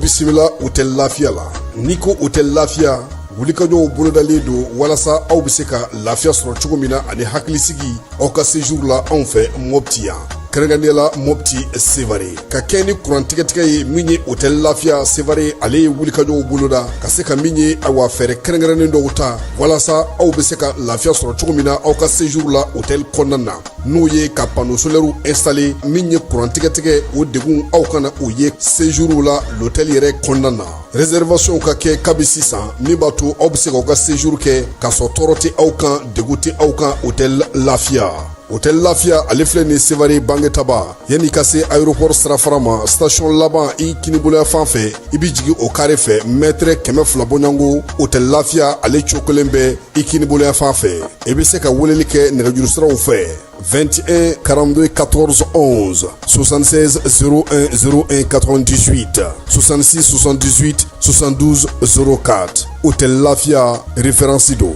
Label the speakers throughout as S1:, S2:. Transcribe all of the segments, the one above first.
S1: bisimila Hôtel Lafia la. Niko Hôtel Lafia wulikajɔw bolodalen don walasa aw bɛ se ka lafiya sɔrɔ cogo min na ani hakilisigi aw ka séjour la anw fɛ Mopti yan. Kɛrɛnkɛrɛnnenya la Mopti Sevare ka kɛ ni kurantigɛtigɛ ye min ye Hôtel Lafia Sevare ale ye wulikajɔw boloda ka se ka min ye awa fɛɛrɛ kɛrɛnkɛrɛnnen dɔw ta walasa aw bɛ se ka lafiya sɔrɔ cogo min na aw ka séjour la hôtel kɔnɔna na n'o ye ka panneau solaire installer min ye kurantigɛtigɛ o degun aw kana o ye séjour la l'hôtel yɛrɛ kɔnɔna na. Réservation ka kɛ kabi sisan min b'a to aw bɛ se k'aw ka séjour kɛ k'a sɔrɔ tɔɔrɔ tɛ aw kan degun tɛ aw kan Hôtel Lafia. Hôtel Lafia ale filɛ ni Sevare Bangetaba yanni ka se aéroport sirafara ma station laban i kiniboloya fan fɛ i bi jigin o carré fɛ mètre 200 bɔɲango Hôtel Lafia ale cokolen bɛ i kiniboloya fan fɛ i bɛ se ka weleli kɛ nɛgɛjuru siraw fɛ 21 42 14 11 76 01 01 98 66 78 72 04 Hôtel Lafia référence do.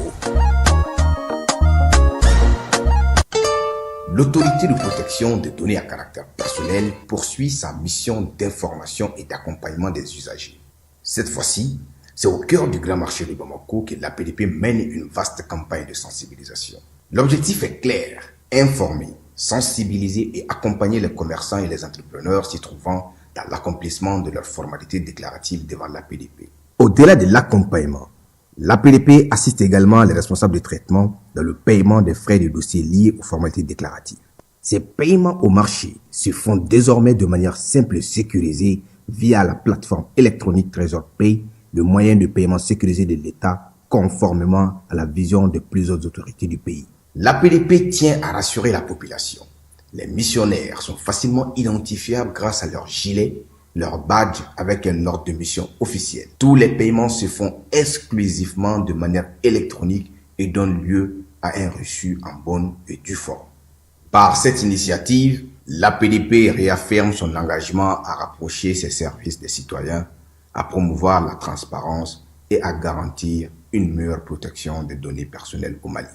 S2: L'autorité de protection des données à caractère personnel poursuit sa mission d'information et d'accompagnement des usagers. Cette fois-ci, c'est au cœur du grand marché de Bamako que l'APDP mène une vaste campagne de sensibilisation. L'objectif est clair, informer, sensibiliser et accompagner les commerçants et les entrepreneurs s'y trouvant dans l'accomplissement de leurs formalités déclaratives devant l'APDP. Au-delà de l'accompagnement, l'APDP assiste également les responsables de traitement dans le paiement des frais de dossier liés aux formalités déclaratives. Ces paiements au marché se font désormais de manière simple et sécurisée via la plateforme électronique Trésor Pay, le moyen de paiement sécurisé de l'État conformément à la vision de plusieurs autorités du pays. L'APDP tient à rassurer la population. Les missionnaires sont facilement identifiables grâce à leur gilet, leur badge avec un ordre de mission officiel. Tous les paiements se font exclusivement de manière électronique et donnent lieu à un reçu en bonne et due forme. Par cette initiative, l'APDP réaffirme son engagement à rapprocher ses services des citoyens, à promouvoir la transparence et à garantir une meilleure protection des données personnelles au Mali.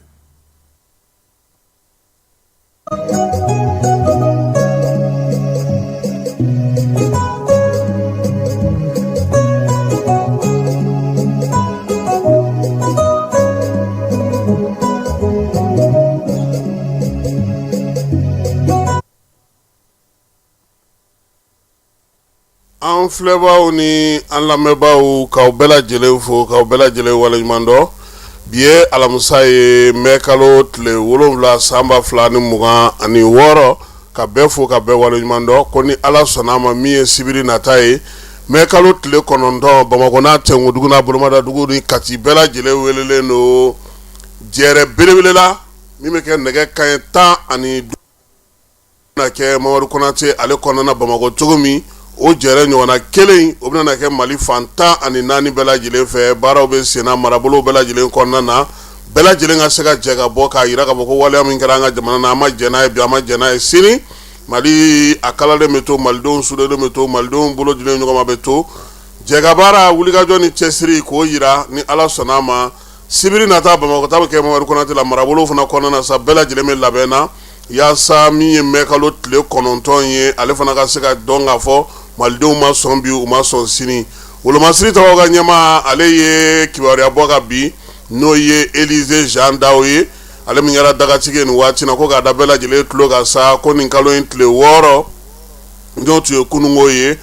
S3: An filɛbaaw ni an lamɛnbaaw k'aw bɛɛ lajɛlen fo k'aw bɛɛ lajɛlen waleɲuman dɔn bi ye alamisa ye mɛ kalo tile 7 san 2026 ka bɛɛ fo ka bɛɛ waleɲuman dɔn ko ni ala sɔnna ma min ye sibiri nata ye mɛ kalo tile 9 Bamakɔ n'a Tɛnkudugu n'a Bolomadadugu ni Kati bɛɛ lajɛlen welelen don jɛrɛ belebele la min bɛ kɛ nɛgɛ kanɲɛ 10 na kɛ Mamadu Konate ale kɔnɔna Bamakɔ cogo min o jɛrɛ ɲɔgɔnna kelen o bɛna kɛ Mali fan 14 bɛɛ lajɛlen fɛ baaraw bɛ senna marabolo bɛɛ lajɛlen kɔnɔna na bɛɛ lajɛlen ka se ka jɛ ka bɔ k'a yira ka fɔ ko waleya min kɛra an ka jamana na an ma jɛn n'a ye bi an ma jɛn n'a ye sini Mali a kalalen bɛ to malidenw sudalen bɛ to malidenw bolo dilen ɲɔgɔn ma bɛ to jɛ ka baara wulikajɔ ni cɛsiri k'o yira ni ala sɔnna ma sibiri nata Bamakɔ ta bɛ kɛ Mamadu Konate la marabolo fana kɔnɔna na sa bɛɛ lajɛlen bɛ labɛn na yaasa min ye mɛ kalo tile 9 ye ale fana ka se ka dɔn ka fɔ malidenw ma sɔn bi u ma sɔn sini wolomasiri tɔgɔ ka ɲɛma ale ye kibaruya bɔ ka bi n'o ye Élisée Jean Daw ye ale min kɛra dagatigi nin waati na ko k'a da bɛɛ lajɛlen tulo ka sa ko nin kalo in tile 6 n'o tun ye kunungo ye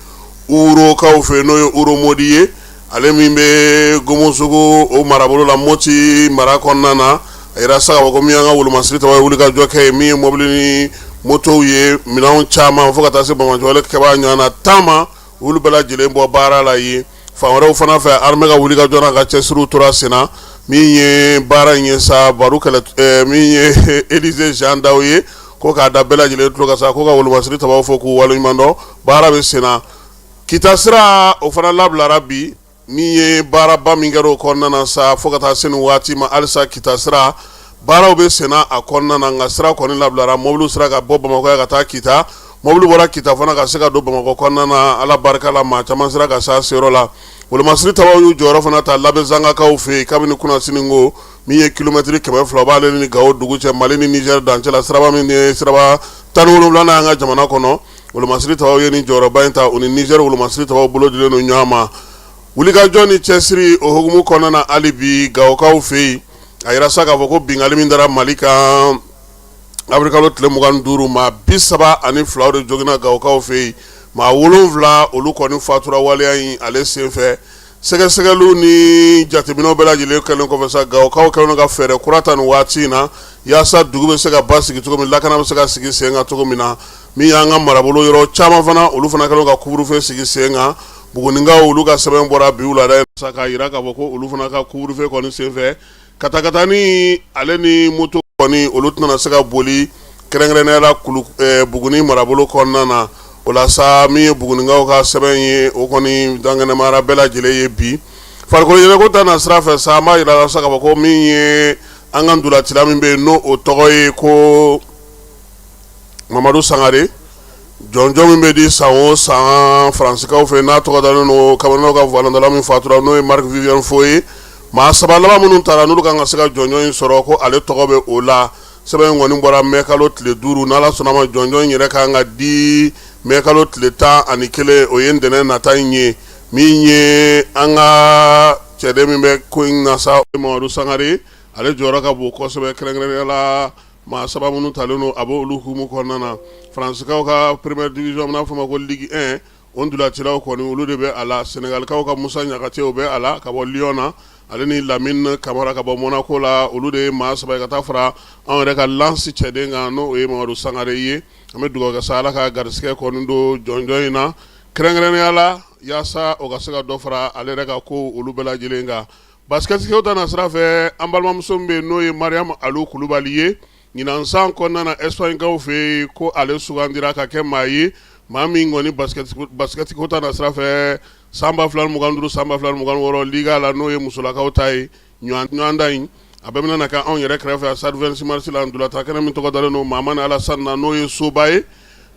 S3: urokaw fɛ n'o ye uromodi ye ale min bɛ Gomosogo o marabolo la Moti mara kɔnɔna na a yɛrɛ sa ka fɔ ko min y'an ka wolomasiri tɔgɔ ye wulikajɔ kɛ ye min ye mobili ni motow ye minɛnw caman fo ka taa se Bamakɔ kɛbaa ɲɔgɔn na 10 ma olu bɛɛ lajɛlen bɔ baara la ye fan wɛrɛw fana fɛ armée ka wulikajɔ n'a ka cɛsiriw tora senna min ye baara in ye sa baro kɛlɛ min ye Élisée Jean Daw ye ko k'a da bɛɛ lajɛlen tulo ka sa ko ka wolomasiri tabaw fɔ k'u waleɲuman dɔn baara bɛ senna kita sira o fana labilara bi min ye baaraba min kɛra o kɔnɔna na sa fo ka taa se nin waati ma halisa kita sira baaraw bɛ senna a kɔnɔna na nka sira kɔni labilara mobili sira ka bɔ Bamakɔ ka taa Kita mobili bɔra Kita fana ka se ka don Bamakɔ kɔnɔna na ala barika la maa caman sira ka s'a seyɔrɔ la wolomasiri tabaw y'u jɔyɔrɔ fana ta labɛn zangakaw fɛ yen kabini kunnasini ko min ye kilomɛtiri 200 b'ale ni Gawo dugu cɛ Mali ni Niger dancɛ la siraba min ye siraba 17 n'an ka jamana kɔnɔ wolomasiri tabaw ye ni jɔyɔrɔba in ta o ni Niger wolomasiri tabaw bolo dilen no ɲɔgɔn ma wulikajɔ ni cɛsiri o hokumu kɔnɔna na hali bi Gawokaw fɛ yen a yira sa k'a fɔ ko bingali min dara Mali kan avril kalo tile 25 maa 32 de joginna Gawokaw fɛ yen maa 7 olu kɔni fatura waleya in ale senfɛ sɛgɛsɛgɛliw ni jateminɛw bɛɛ lajɛlen kɛlen kɔfɛ sa Gawokaw kɛlen ka fɛɛrɛ kura ta nin waati in na yaasa dugu bɛ se ka basigi cogo min lakana bɛ se ka sigi sen kan cogo min na min y'an ka marabolo yɔrɔ caman fana olu fana kɛlen ka couvre-feu sigi sen kan Buguningaw olu ka sɛbɛn bɔra bi wulada sa k'a yira k'a fɔ ko olu fana ka couvre-feu kɔni senfɛ katakatani ale ni moto kɔni olu tɛna se ka boli kɛrɛnkɛrɛnnenya la Buguni marabolo kɔnɔna na o la sa min ye Buguningaw ka sɛbɛn ye o kɔni dangɛnɛmara bɛɛ lajɛlen ye bi farikolo ɲɛnɛko ta na sira fɛ sa an b'a yira sa k'a fɔ ko min ye an ka ndolatila min bɛ yen n'o o tɔgɔ ye ko Mamadu Sangare jɔnjɔn min bɛ di san o san Faransikaw fɛ n'a tɔgɔ dalen no kamananw ka voilendala min fatura n'o ye Marc Vivien Foye maa 3 laban minnu taara n'olu kan ka se ka jɔnjɔn in sɔrɔ ko ale tɔgɔ bɛ o la sɛbɛn in kɔni bɔra mai kalo tile 5 n'ala sɔnna ma jɔnjɔn in yɛrɛ kan ka di mai kalo tile 11 o ye ntɛnɛn nata in ye min ye an ka cɛden min bɛ ko in na sa Mamadu Sangare ale jɔyɔrɔ ka bon kosɛbɛ kɛrɛnkɛrɛnnenya la maa 3 minnu talen no a b'o olu hukumu kɔnɔna na Faransikaw ka première division n'a fɔ ma ko Ligue 1 o ndolatilaw kɔni olu de bɛ a la Senegalikaw ka Musa Ɲakate o bɛ a la ka bɔ Lyon na ale ni Lamine Camara ka bɔ Monaco la olu de ye maa 3 ka taa fara anw yɛrɛ ka Lens cɛden kan n'o ye Mamadu Sangare ye an bɛ dugawu kɛ sa Ala ka garisigɛ kɔni don jɔnjɔn in na kɛrɛnkɛrɛnnenya la yaasa o ka se ka dɔ fara ale yɛrɛ ka ko olu bɛɛ lajɛlen kan baskɛtikɛw ta na sira fɛ an balimamuso min bɛ yen n'o ye Mariam Alou Kulubali ye ɲinan san kɔnɔna na Espagnekaw fɛ yen ko ale sugandira ka kɛ maa ye maa min kɔni baskɛtiko ta na sira fɛ san 2025 san 2026 Liga la n'o ye musolakaw ta ye ɲɔgɔndan in a bɛ bɛna kɛ anw yɛrɛ kɛrɛfɛ a stade 26 mars la ndolata kɛnɛ min tɔgɔ dalen no Mamani Alassane na n'o ye soba ye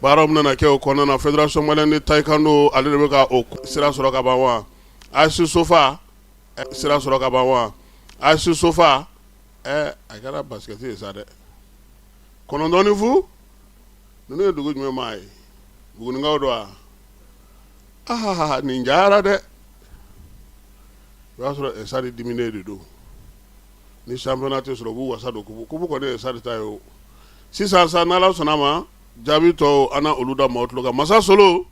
S3: baaraw bɛna kɛ o kɔnɔna na Fédération Malienne de Taekwondo ale de bɛ ka o sira sɔrɔ ka ban wa AS Sofa sira sɔrɔ ka ban wa AS Sofa a kɛra baskɛti ye sa dɛ kɔnɔntɔnni fu ninnu ye dugu jumɛn maa ye Buguningaw don wa nin jara dɛ o y'a sɔrɔ esadi dimine de don ni championnat tɛ sɔrɔ u b'u wasa don kubu kɔni esadi ta ye o sisan sa n'Ala sɔnna ma jaabi tɔw an na olu da maaw tulo kan Masa Solo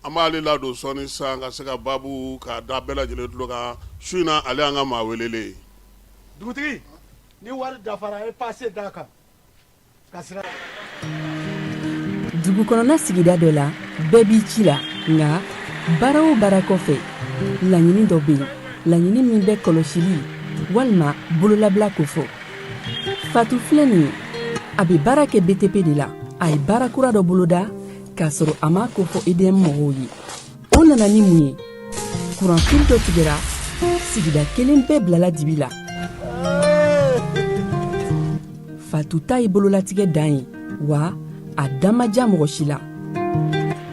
S3: an b'ale ladon sɔɔni san ka se ka baabu k'a da bɛɛ lajɛlen tulo kan su in na ale y'an ka maa welele
S4: dugutigi ni wari dafara ye passe d'a kan
S5: dugu kɔnɔna sigida dɔ la bɛɛ b'i ci la nka baara o baara kɔfɛ laɲini dɔ bɛ yen laɲini min bɛ kɔlɔsili walima bololabila ko fɔ Fatu filɛ nin ye a bɛ baara kɛ BTP de la a ye baara kura dɔ boloda k'a sɔrɔ a ma ko fɔ EDM mɔgɔw ye o nana ni mun ye kuranfili dɔ tigɛra sigida kelen bɛɛ bilala dibi la Fatu ta ye bololatigɛ dan ye wa a dan ma diya mɔgɔ si la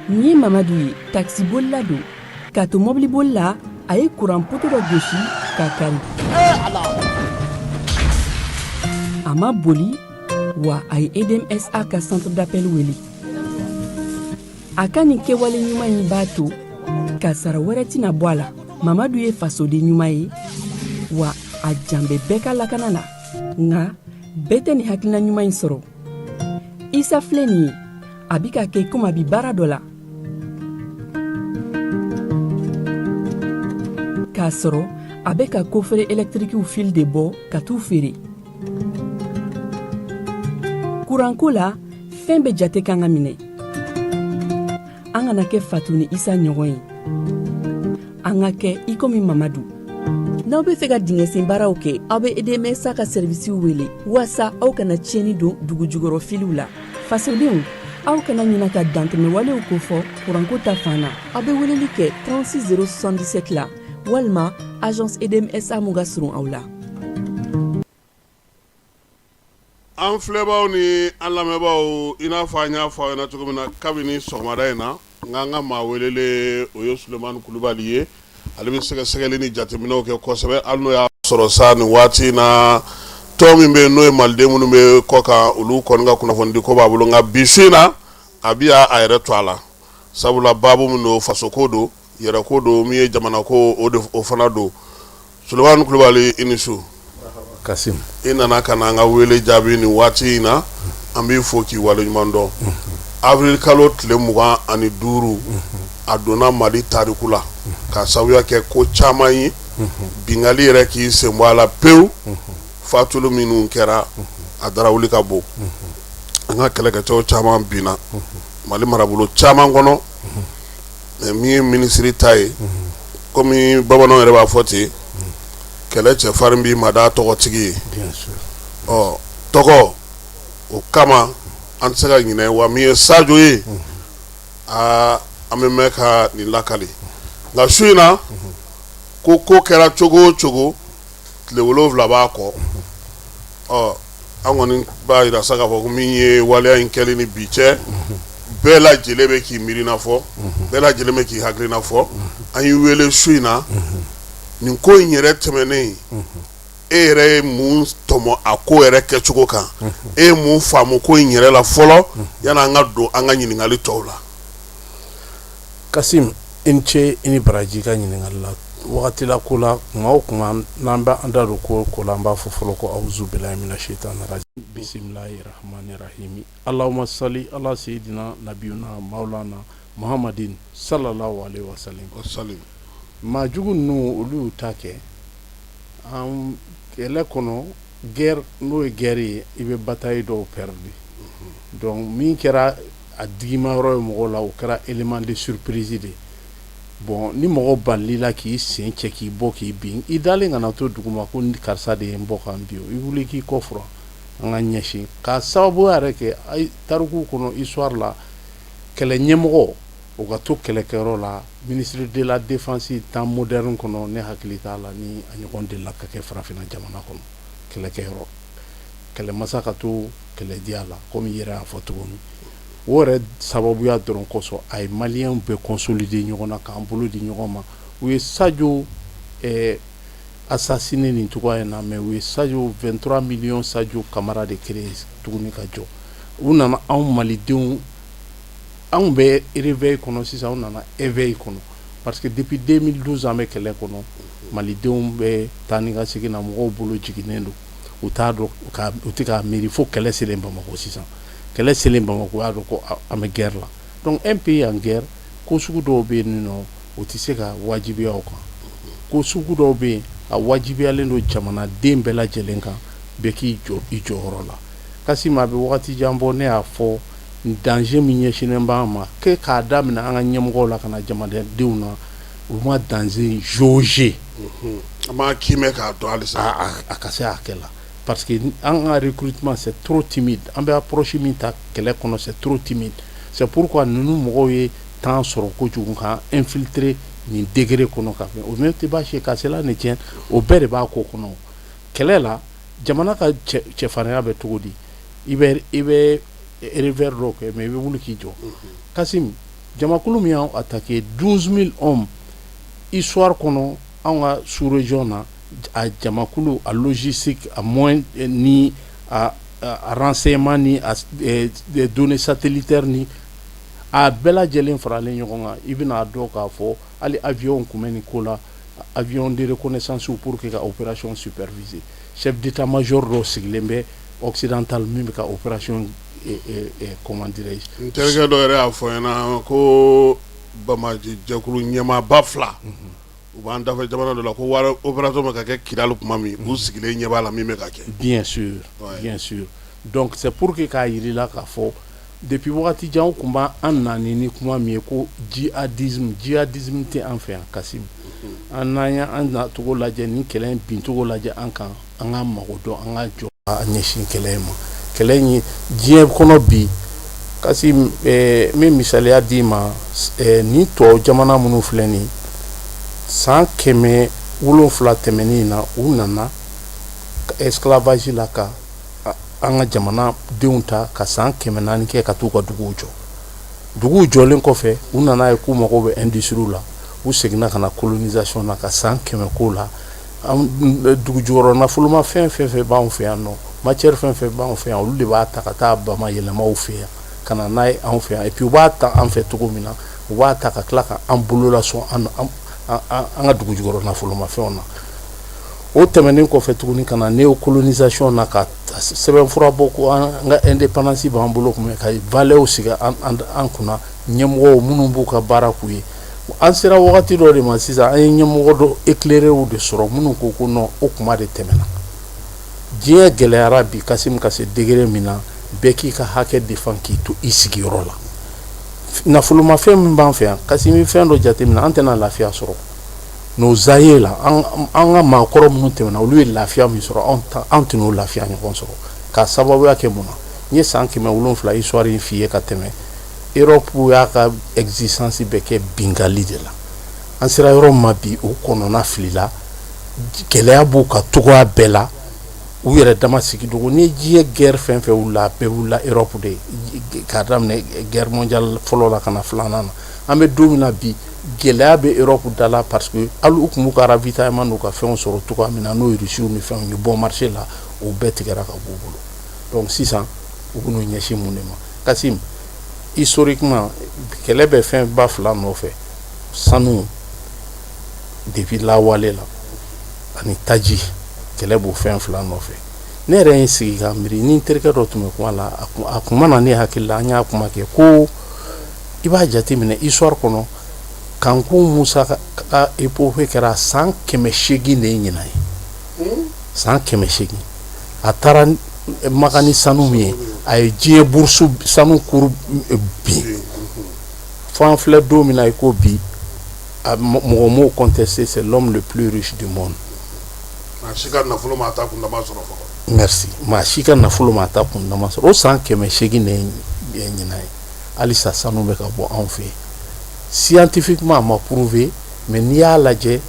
S5: nin ye Mamadu ye taxibolila don k'a to mɔbiliboli la a ye kuran poto dɔ gosi k'a kari a ma boli wa a ye EDMSA ka centre d'appel wele a ka nin kɛwale ɲuman in b'a to ka sara wɛrɛ tɛna bɔ a la Mamadu ye fasoden ɲuman ye wa a jan bɛ bɛɛ ka lakana la nka bɛɛ tɛ nin hakilina ɲuman in sɔrɔ Isa filɛ nin ye a bi ka kɛ komi a bi baara dɔ la k'a sɔrɔ a bɛ ka kofere électrique fil de bɔ ka t'u feere kuranko la fɛn bɛ jate kan ka minɛ an kana kɛ Fatu ni Isa ɲɔgɔn ye an ka kɛ i komi Mamadu n'aw bɛ fɛ ka dingɛsen baaraw kɛ aw bɛ EDMSA ka servisiw wele walasa aw kana tiɲɛni don dugu jukɔrɔ filiw la fasodenw aw kana ɲina ka dantɛmɛwalew kofɔ kuranko ta fan na aw bɛ weleli kɛ 36 077 la walima agence EDMSA mun ka surun aw la
S3: an filɛbaw ni an lamɛnbaw i n'a fɔ an y'a fɔ aw ɲɛna cogo min na kabini sɔgɔmada in na n ka maa welele o ye Sulemani Kulubali ye ale bɛ sɛgɛsɛgɛli ni jateminɛw kɛ kosɛbɛ hali n'o y'a sɔrɔ sa nin waati na tɔn min bɛ yen n'o ye maliden minnu bɛ kɔ kan olu kɔni ka kunnafonidi ko b'a bolo nka bi su in na a bɛ a yɛrɛ to a la sabula babu min do faso ko do yɛrɛ ko do min ye jamana ko o fana do Sulemani Kulubali i ni su
S6: Kasim
S3: i nana ka na an ka wele jaabi ni waati in na an b'i fo k'i waleɲuman dɔn avril kalo tile 25 a donna Mali tariku la ka sabuya kɛ ko caman ye bingali yɛrɛ k'i sen bɔ a la pewu fatulu minnu kɛra a dara wuli ka bɔ an ka kɛlɛkɛcɛw caman binna Mali marabolo caman kɔnɔ min ye minisiri ta ye komi bamananw yɛrɛ b'a fɔ ten kɛlɛ cɛfarin bi mada tɔgɔtigi ye tɔgɔ o kama an tɛ se ka ɲinɛ wa min ye Sajo ye an bɛ mɛn ka nin lakali nka su in na ko kɛra cogo o cogo tile 7 b'a kɔ an kɔni b'a yira sa k'a fɔ ko min ye waleya in kɛli ni bi cɛ bɛɛ lajɛlen bɛ k'i miirina fɔ bɛɛ lajɛlen bɛ k'i hakilina fɔ an y'i wele su in na nin ko in yɛrɛ tɛmɛnen e yɛrɛ ye mun tɔmɔ a ko yɛrɛ kɛcogo kan e ye mun faamu ko in yɛrɛ la fɔlɔ yanni an ka don an ka ɲininkali tɔw la.
S6: Kasim i ni ce i ni baraji ka ɲininkali la wagati la ko la kuma o kuma n'an bɛ an da don ko la an b'a fɔ fɔlɔ ko awuzu bilahi mina shaitani rajim bisimilahi rahmani rahimi allahumma salli ala sayidina nabiyuna maulana muhammadin sallallahu alaihi wasallam. Maajugu ninnu olu y'u ta kɛ an kɛlɛ kɔnɔ guerre n'o ye guerre ye i bɛ bataille dɔw perdre donc min kɛra a digima yɔrɔ ye mɔgɔw la o kɛra élément de surprise de bon ni mɔgɔ balila la k'i sen cɛ k'i bɔ k'i bin i dalen kana to duguma ko ni karisa de ye n bɔ k'an bin i wuli k'i kɔfura an ka ɲɛsin k'a sababu yɛrɛ kɛ tariku kɔnɔ histoire la kɛlɛ ɲɛmɔgɔ o ka to kɛlɛkɛyɔrɔ la ministre de la défense temps moderne kɔnɔ ne hakili t'a la ni a ɲɔgɔn delila ka kɛ farafinna jamana kɔnɔ kɛlɛkɛyɔrɔ kɛlɛmasa ka to kɛlɛdiya la komi yɛrɛ y'a fɔ cogo min o yɛrɛ sababuya dɔrɔn kosɔn a ye maliyɛnw bɛɛ consolider ɲɔgɔn na k'an bolo di ɲɔgɔn ma u ye Sajo assassiné nin cogoya in na mais u ye Sajo 23 millions Sajo Kamara de créé tuguni ka jɔ u nana anw malidenw anw bɛ réveil kɔnɔ sisan anw nana éveil kɔnɔ parce que depuis 2012 an bɛ kɛlɛ kɔnɔ malidenw bɛ taa ni ka segin na mɔgɔw bolo jiginnen don u t'a dɔn u tɛ k'a miiri fo kɛlɛ selen Bamako sisan kɛlɛ selen Bamako u y'a dɔn ko an bɛ guerre la donc un pays en guerre ko sugu dɔw bɛ yen nɔ o tɛ se ka wajibiya o kan ko sugu dɔw bɛ yen a wajibiyalen don jamanaden bɛɛ lajɛlen kan bɛɛ k'i jɔ i jɔyɔrɔ la Kasim a bɛ wagati jan bɔ ne y'a fɔ danger min ɲɛsinnen b'an ma k'a daminɛ an ka ɲɛmɔgɔw la ka na jamanadenw na u ma danger jauger
S3: an b'a kimɛ k'a dɔn halisa
S6: a ka se hakɛ la parce que an ka recrutement c'est trop timide an bɛ approche min ta kɛlɛ kɔnɔ c'est trop timide c'est pourquoi ninnu mɔgɔw ye temps sɔrɔ kojugu ka infiltrer nin degré kɔnɔ ka fɛn o même tɛ baasi ye ka cela ne tienne o bɛɛ de b'a ko kɔnɔ kɛlɛ la jamana ka cɛfarinya bɛ cogo di i bɛ revers dɔw kɛ mais i bɛ wuli k'i jɔ Kasim jamakulu min y'anw attaqué 12 000 hommes histoire kɔnɔ anw ka sous région na a jamakulu a logistique a moyen ni a renseignement ni a données satellitaires ni a bɛɛ lajɛlen faralen ɲɔgɔn kan i bɛna dɔn k'a fɔ hali avion kun bɛ nin ko la avion de reconnaissance pour que ka opération superviser chef d'état-major dɔ sigilen bɛ occidental min bɛ ka opération comment dirais-je
S3: n terikɛ dɔ yɛrɛ y'a fɔ n ɲɛna ko Bamaji jɛkulu ɲɛmaaba 2 u b'an dafɛ jamana dɔ la ko wari opération bɛ ka kɛ Kidali tuma min u sigilen ɲɛ b'a la min bɛ ka kɛ
S6: bien sûr donc c'est pour que k'a yirila k'a fɔ depuis wagati jan kun b'an nani ni kuma min ye ko jihadisme tɛ an fɛ yan Kasim an n'an y'an nacogo lajɛ ni kɛlɛ in bincogo lajɛ an kan an ka mago dɔn an ka jɔ a ɲɛsin kɛlɛ in ma kɛlɛ in ye diɲɛ kɔnɔ bi Kasim n bɛ misaliya d'i ma ni tɔw jamana minnu filɛ nin san 700 tɛmɛnen na u nana esclavage la ka an ka jamana denw ta ka san 400 kɛ ka t'u ka duguw jɔ duguw jɔlen kɔfɛ u nana ye k'u mago bɛ industrie la u seginna ka na colonisation na ka san 100 k'o la dugu jukɔrɔ nafoloma fɛn fɛn b'anw fɛ yan nɔ matière fɛn fɛn b'anw fɛ yan olu de b'a ta ka taa bama yɛlɛmaw fɛ yan ka na n'a ye anw fɛ yan et puis u b'a ta an fɛ cogo min na u b'a ta ka tila ka an bolola sɔn an ka dugu jukɔrɔ nafolomafɛnw na. O tɛmɛnen kɔfɛ tuguni ka na néocolonisation na ka sɛbɛnfura bɔ ko an ka indépendance b'an bolo kun ka valeurs sigi an kunna ɲɛmɔgɔw minnu b'u ka baara k'u ye. An sera wagati dɔ de ma sisan an ye ɲɛmɔgɔ dɔ éclairés de sɔrɔ minnu ko ko non o kuma de tɛmɛna. Diɲɛ gɛlɛyara bi Kasim ka se degré min na bɛɛ k'i ka hakɛ défend k'i to i sigiyɔrɔ la. Nafolomafɛn min b'an fɛ yan Kasim fɛn dɔ jateminɛ an tɛna lafiya sɔrɔ. Nos aïeux là an ka maakɔrɔ minnu tɛmɛna olu ye lafiya min sɔrɔ an tɛn'o lafiya ɲɔgɔn sɔrɔ k'a sababuya kɛ mun na n ye san 700 histoire in f'i ye ka tɛmɛ Europe y'a ka existence bɛɛ kɛ bingali de la an sera yɔrɔ min ma bi o kɔnɔna filila gɛlɛya b'u ka cogoya bɛɛ la u yɛrɛ dama sigi dogo ni diɲɛ guerre fɛn fɛn wulila a bɛɛ wulila Europe de k'a daminɛ guerre mondiale fɔlɔ la ka na filanan na an bɛ don min na bi gɛlɛya bɛ Europe da la parce que hali u tun b'u ka ravitaillement n'u ka fɛnw sɔrɔ cogoya min na n'o ye Russie ni fɛnw ye bon marché la o bɛɛ tigɛra ka b'u bolo donc sisan u bɛ n'u ɲɛsin mun de ma Kasim historiquement kɛlɛ bɛ fɛn ba fila nɔfɛ sanu depuis lawale la ani taji kɛlɛ b'o fɛn fila nɔfɛ ne yɛrɛ ye sigi ka miiri ni n terikɛ dɔ tun bɛ kuma la a kuma na ne hakili la an y'a kuma kɛ ko i b'a jateminɛ histoire kɔnɔ Kankun Musa ka époque kɛra san 800 de ye ɲinan ye san 800 a taara Makan ni sanu min ye a ye diɲɛ bourse sanu kuru bin fo an filɛ don min na i ko bi mɔgɔ m'o contesté c'est l'homme le plus riche du monde.
S3: maa si ka nafolo ma ta kundama sɔrɔ fɔlɔ.
S6: Merci maa si ka nafolo ma ta kundama sɔrɔ o san 800 de ye ɲinan ye halisa sanu bɛ ka bɔ anw fɛ yen. Scientifiquement m'a prouvé mais n'i y'a lajɛ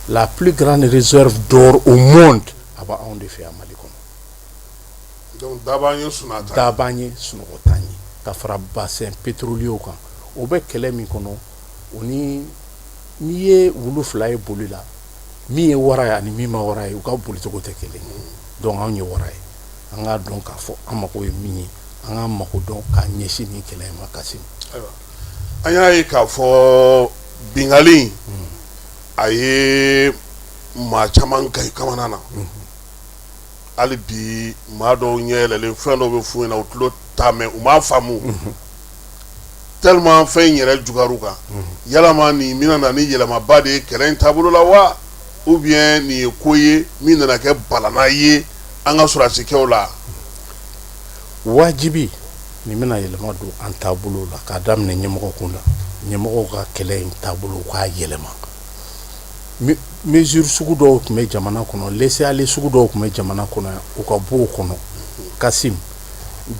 S6: la plus grande réserve d'or au monde a b'a anw de fɛ yan Mali kɔnɔ.
S3: donc daba ye sunata
S6: daba ye sunɔgɔtan ye ka fara bassin pétrolier kan o bɛ kɛlɛ min kɔnɔ o ni n'i ye wulu fila ye boli la min ye wara ye ani min ma wara ye u ka bolicogo tɛ kelen ye donc anw ye wara ye an k'a dɔn k'a fɔ an mako ye min ye an k'an mako dɔn k'a ɲɛsin nin kɛlɛ in ma Kasim.
S3: an y'a ye k'a fɔ bingali a ye maa caman gayi kamana na hali bi maa dɔw ɲɛ yɛlɛlen fɛn dɔw bɛ f'u ɲɛna u tulo t'a mɛn u m'a faamu tellement fɛn in yɛrɛ jugar'u kan yalama nin bɛna na ni yɛlɛmaba de ye kɛlɛ in taabolo la wa ou bien nin ye ko ye min nana kɛ balana ye an ka sɔrɔdasikɛw la.
S6: Wajibi nin bɛna yɛlɛma don an taabolo la k'a daminɛ ɲɛmɔgɔ kun la ɲɛmɔgɔw ka kɛlɛ in taabolo k'a yɛlɛma mesure sugu dɔw tun bɛ jamana kɔnɔ laisser-aller sugu dɔw tun bɛ jamana kɔnɔ u ka bɔ o kɔnɔ Kasim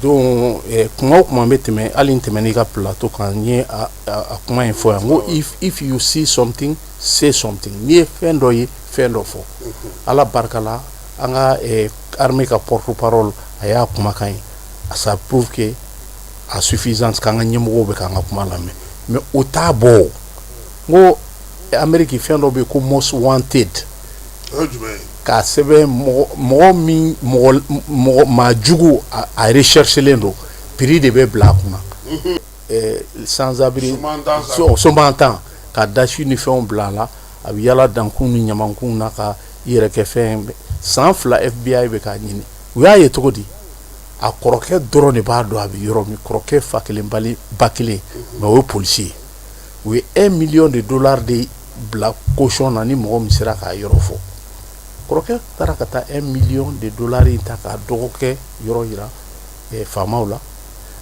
S6: donc kuma o kuma bɛ tɛmɛ hali n tɛmɛ n'i ka plateau kan n ye a kuma in fɔ yan n ko if you see something say something n'i ye fɛn dɔ ye fɛn dɔ fɔ Ala barika la an ka armée ka porte-parole a y'a kumakan ye ça prouve que à suffisance k'an ka ɲɛmɔgɔw bɛ k'an ka kuma lamɛn mais o t'a bɔ n ko Amérique fɛn dɔ bɛ yen ko most wanted k'a sɛbɛn mɔgɔ min maa jugu a recherchelen don prix de bɛ bila a kunna sans abri somantan ka dasi ni fɛnw bila a la a bɛ yala dankun ni ɲamankun na ka yɛrɛ kɛ fɛn san 2 FBI bɛ k'a ɲini u y'a ye cogo di a kɔrɔkɛ dɔrɔn de b'a dɔn a bɛ yɔrɔ min kɔrɔkɛ fa kelen ba kelen mais o ye policier u ye $1 million de bila caution na ni mɔgɔ min sera k'a yɔrɔ fɔ kɔrɔkɛ taara ka taa $1 million in ta k'a dɔgɔkɛ yɔrɔ yira faamaw la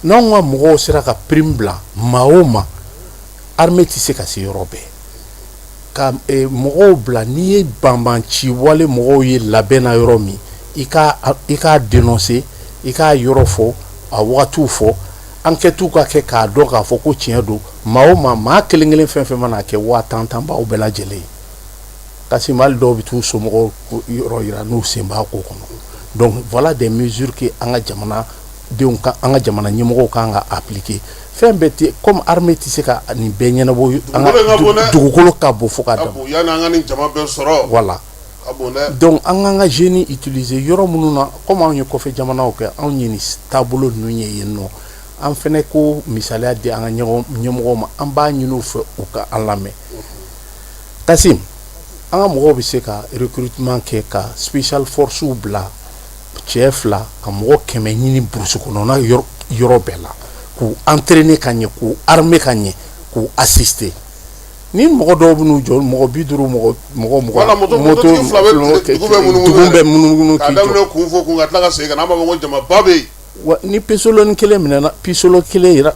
S6: n'anw ka mɔgɔw sera ka prime bila maa o maa armée tɛ se ka se yɔrɔ bɛɛ ka mɔgɔw bila n'i ye banbanci wale mɔgɔw ye labɛn na yɔrɔ min i k'a dénoncer i k'a yɔrɔ fɔ a wagatiw fɔ enquête ka kɛ k'a dɔn k'a fɔ ko tiɲɛ don maa o maa kelen kelen fɛn fɛn mana kɛ 10,000 b'aw bɛɛ lajɛlen Kasim hali dɔw bɛ t'u somɔgɔw yɔrɔ yira n'u sen b'a ko kɔnɔ donc voilà des mesures que an ka jamana ɲɛmɔgɔw kan ka appliquer fɛn bɛɛ tɛ comme armée tɛ se ka nin bɛɛ ɲɛnabɔ an ka dugukolo ka bon fo k'a dama
S3: yanni an ka nin jama bɛɛ sɔrɔ
S6: voilà donc an k'an ka jeunes utiliser yɔrɔ minnu na comme anw ye kɔfɛ jamanaw kɛ anw ye nin taabolo ninnu ye yen nɔ an fɛnɛ ko misaliya di an ka ɲɛmɔgɔw ma an b'a ɲini u fɛ u ka an lamɛn Kasim an ka mɔgɔw bɛ se ka recrutement kɛ ka special forces bila cɛ 2 ka mɔgɔ 100 ɲini burusi kɔnɔna yɔrɔ bɛɛ la k'u entraîner ka ɲɛ k'u armer ka ɲɛ k'u assister ni mɔgɔ dɔw bɛ n'u jɔ mɔgɔ 50 mɔgɔ
S3: moto fila bɛ munumunu
S6: k'i jɔ
S3: k'a daminɛ kun fɔ kun ka tila ka segin ka na an b'a fɔ ko jama ba bɛ yen
S6: ni pisolo kelen